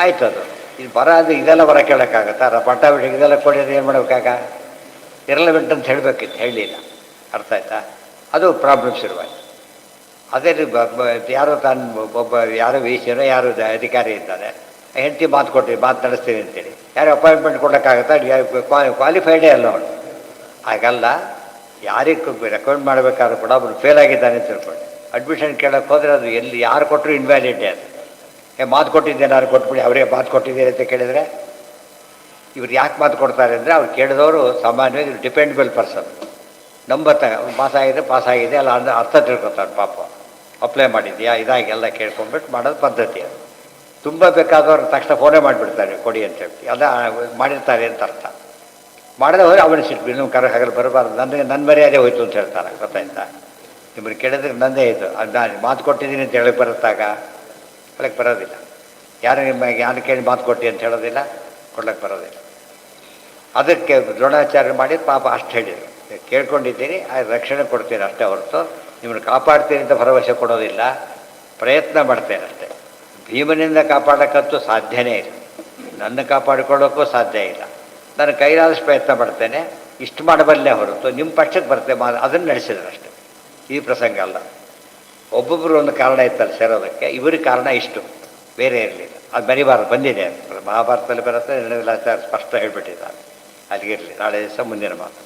ಆಯ್ತು, ಅದು ಇದು ಬರ ಅದು ಇದೆಲ್ಲ ವರ ಕೇಳೋಕ್ಕಾಗತ್ತಾ? ಪಟ್ಟಾಭಿಷೇಕ ಇದೆಲ್ಲ ಕೊಡೋದು ಏನು ಮಾಡಬೇಕಾಗ? ಇರಲವೆಂಟ್ ಅಂತ ಹೇಳಬೇಕಿತ್ತು, ಹೇಳಲಿಲ್ಲ. ಅರ್ಥ ಆಯ್ತಾ? ಅದು ಪ್ರಾಬ್ಲಮ್ ಶುರುವಾಯಿತು. ಅದೇ ಯಾರೋ ಯಾರೋ ವೀಸಿನೋ ಯಾರು ಅಧಿಕಾರಿ ಇದ್ದಾನೆ, ಹೆಂಡತಿ ಮಾತು ಕೊಟ್ಟಿರಿ, ಮಾತು ನಡೆಸ್ತೀನಿ ಅಂತೇಳಿ ಯಾರು ಅಪಾಯಿಂಟ್ಮೆಂಟ್ ಕೊಡೋಕ್ಕಾಗತ್ತಾ? ಕ್ವಾಲಿಫೈಡೇ ಅಲ್ಲ ಅವನು. ಹಾಗಲ್ಲ, ಯಾರಿಗೆ ರೆಕಮೆಂಡ್ ಮಾಡಬೇಕಾದ್ರೂ ಕೂಡ ಒಬ್ಬರು ಫೇಲ್ ಆಗಿದ್ದಾನೆ ಅಂತ ತಿಳ್ಕೊಂಡು ಅಡ್ಮಿಷನ್ ಕೇಳೋಕ್ಕೆ ಹೋದರೆ ಅದು ಎಲ್ಲಿ ಯಾರು ಕೊಟ್ಟರು ಇನ್ವ್ಯಾಲಿಡೇ. ಅದು ಮಾತು ಕೊಟ್ಟಿದ್ದೇನೆ, ಯಾರು ಕೊಟ್ಬಿಡಿ, ಅವರೇ ಮಾತು ಕೊಟ್ಟಿದ್ದೀರಿ ಅಂತ ಕೇಳಿದರೆ ಇವ್ರು ಯಾಕೆ ಮಾತು ಕೊಡ್ತಾರೆ ಅಂದರೆ, ಅವ್ರು ಕೇಳಿದವರು ಸಾಮಾನ್ಯವಾಗಿ ಇವ್ರು ಡಿಪೆಂಡಬಲ್ ಪರ್ಸನ್. ಪಾಸಾಗಿದೆ ಅಲ್ಲ ಅಂದರೆ ಅರ್ಥ ತಿಳ್ಕೊತಾರೆ ಪಾಪ. ಅಪ್ಲೈ ಮಾಡಿದ್ಯಾ ಇದಾಗಿ ಎಲ್ಲ ಕೇಳ್ಕೊಂಡ್ಬಿಟ್ಟು ಮಾಡೋದು ಪದ್ಧತಿ. ಅದು ತುಂಬ ಬೇಕಾದವ್ರು ತಕ್ಷಣ ಫೋನೇ ಮಾಡಿಬಿಡ್ತಾರೆ ಕೊಡಿ ಅಂತ ಹೇಳಿ, ಅದ ಮಾಡಿರ್ತಾರೆ ಅಂತ ಅರ್ಥ. ಮಾಡದೆ ಹೋದರೆ ಅವನ ಸಿಟ್ಟು, ಇನ್ನೂ ಹಾಗಲ್ಲಿ ಬರಬಾರ್ದು, ನನ್ನ ಮರ್ಯಾದೆ ಹೋಯ್ತು ಅಂತ ಹೇಳ್ತಾರೆ, ಗೊತ್ತಾಯ್ತಾ? ನಿಮ್ಮನ್ನು ಕೇಳಿದ್ರೆ ನಂದೇ ಇದು, ಅದು ನಾನು ಮಾತು ಕೊಟ್ಟಿದ್ದೀನಿ ಅಂತ ಹೇಳಕ್ಕೆ ಬರುತ್ತಾಗ ಹೇಳಕ್ಕೆ ಬರೋದಿಲ್ಲ. ಯಾರು ಕೇಳಿ ಮಾತು ಕೊಟ್ಟು ಅಂತ ಹೇಳೋದಿಲ್ಲ, ಕೊಡ್ಲಿಕ್ಕೆ ಬರೋದಿಲ್ಲ. ಅದಕ್ಕೆ ದ್ರೋಣಾಚಾರ್ಯ ಮಾಡಿ ಪಾಪ ಅಷ್ಟು ಹೇಳಿದರು, ಕೇಳ್ಕೊಂಡಿದ್ದೀನಿ, ರಕ್ಷಣೆ ಕೊಡ್ತೀನಿ ಅಷ್ಟೇ ಹೊರತು ನಿಮ್ಮನ್ನು ಕಾಪಾಡ್ತೀನಿ ಅಂತ ಭರವಸೆ ಕೊಡೋದಿಲ್ಲ, ಪ್ರಯತ್ನ ಮಾಡ್ತೇನೆ ಅಷ್ಟೇ. ಭೀಮನಿಂದ ಕಾಪಾಡೋಕ್ಕಂತೂ ಸಾಧ್ಯನೇ ಇಲ್ಲ, ನನ್ನ ಕಾಪಾಡಿಕೊಳ್ಳೋಕ್ಕೂ ಸಾಧ್ಯ ಇಲ್ಲ. ನಾನು ಕೈಲಾದಷ್ಟು ಪ್ರಯತ್ನ ಮಾಡ್ತೇನೆ, ಇಷ್ಟು ಮಾಡಬಲ್ಲೇ ಹೊರತು ನಿಮ್ಮ ಪಕ್ಷಕ್ಕೆ ಬರ್ತೇನೆ ಅದನ್ನು ನಡೆಸಿದ್ರೆ ಅಷ್ಟೇ. ಈ ಪ್ರಸಂಗ ಅಲ್ಲ. ಒಬ್ಬೊಬ್ಬರು ಒಂದು ಕಾರಣ ಇತ್ತಲ್ಲ ಸೇರೋದಕ್ಕೆ, ಇವ್ರಿಗೆ ಕಾರಣ ಇಷ್ಟು, ಬೇರೆ ಇರಲಿಲ್ಲ. ಅದು ಬರಿಬಾರ್ದು, ಬಂದಿದೆ ಮಹಾಭಾರತದಲ್ಲಿ ಬರುತ್ತೆ, ನಿರ್ಣಯಲಾಚಾರ್ಯ ಸ್ಪಷ್ಟ ಹೇಳ್ಬಿಟ್ಟಿದ್ದಾರೆ. ಅಲ್ಲಿಗಿರಲಿ, ನಾಳೆ ದಿವಸ ಮುಂದಿನ ಮಾತು.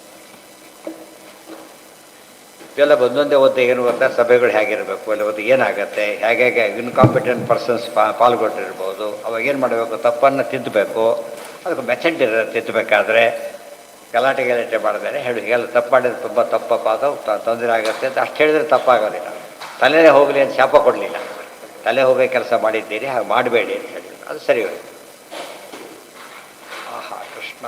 ಇವೆಲ್ಲ ಒಂದೊಂದೇ ಓದ್ದೆ ಏನು ಗೊತ್ತಾ, ಸಭೆಗಳು ಹೇಗಿರಬೇಕು, ಅಲ್ಲಿ ಓದಿ ಏನಾಗುತ್ತೆ, ಹೇಗೆ ಇನ್ಕಾಂಪಿಟೆಂಟ್ ಪರ್ಸನ್ಸ್ ಪಾಲ್ಗೊಂಡಿರ್ಬೋದು, ಅವಾಗ ಏನು ಮಾಡಬೇಕು, ತಪ್ಪನ್ನು ತಿದ್ದಬೇಕು. ಅದಕ್ಕೆ ಮೆಸೆಂಟ್ ಇರೋದು ತಿದ್ದಬೇಕಾದ್ರೆ ಗಲಾಟೆ ಮಾಡಿದರೆ ಹೇಳಿ, ಹೀಗೆಲ್ಲ ತಪ್ಪು ಮಾಡಿದ್ರೆ ತುಂಬ ತಪ್ಪಪ್ಪ, ಅದು ತೊಂದರೆ ಆಗುತ್ತೆ ಅಂತ ಅಷ್ಟು ಹೇಳಿದ್ರೆ ತಪ್ಪಾಗೋದಿಲ್ಲ. ತಲೆನೇ ಹೋಗಲಿ ಅಂತ ಶಾಪ ಕೊಡಲಿಲ್ಲ, ತಲೆ ಹೋಗೋ ಕೆಲಸ ಮಾಡಿದ್ದೀರಿ, ಹಾಗೆ ಮಾಡಬೇಡಿ ಅಂತ ಹೇಳಿ, ಅದು ಸರಿ ಹೋಯ್ತು. ಆಹಾ ಕೃಷ್ಣ.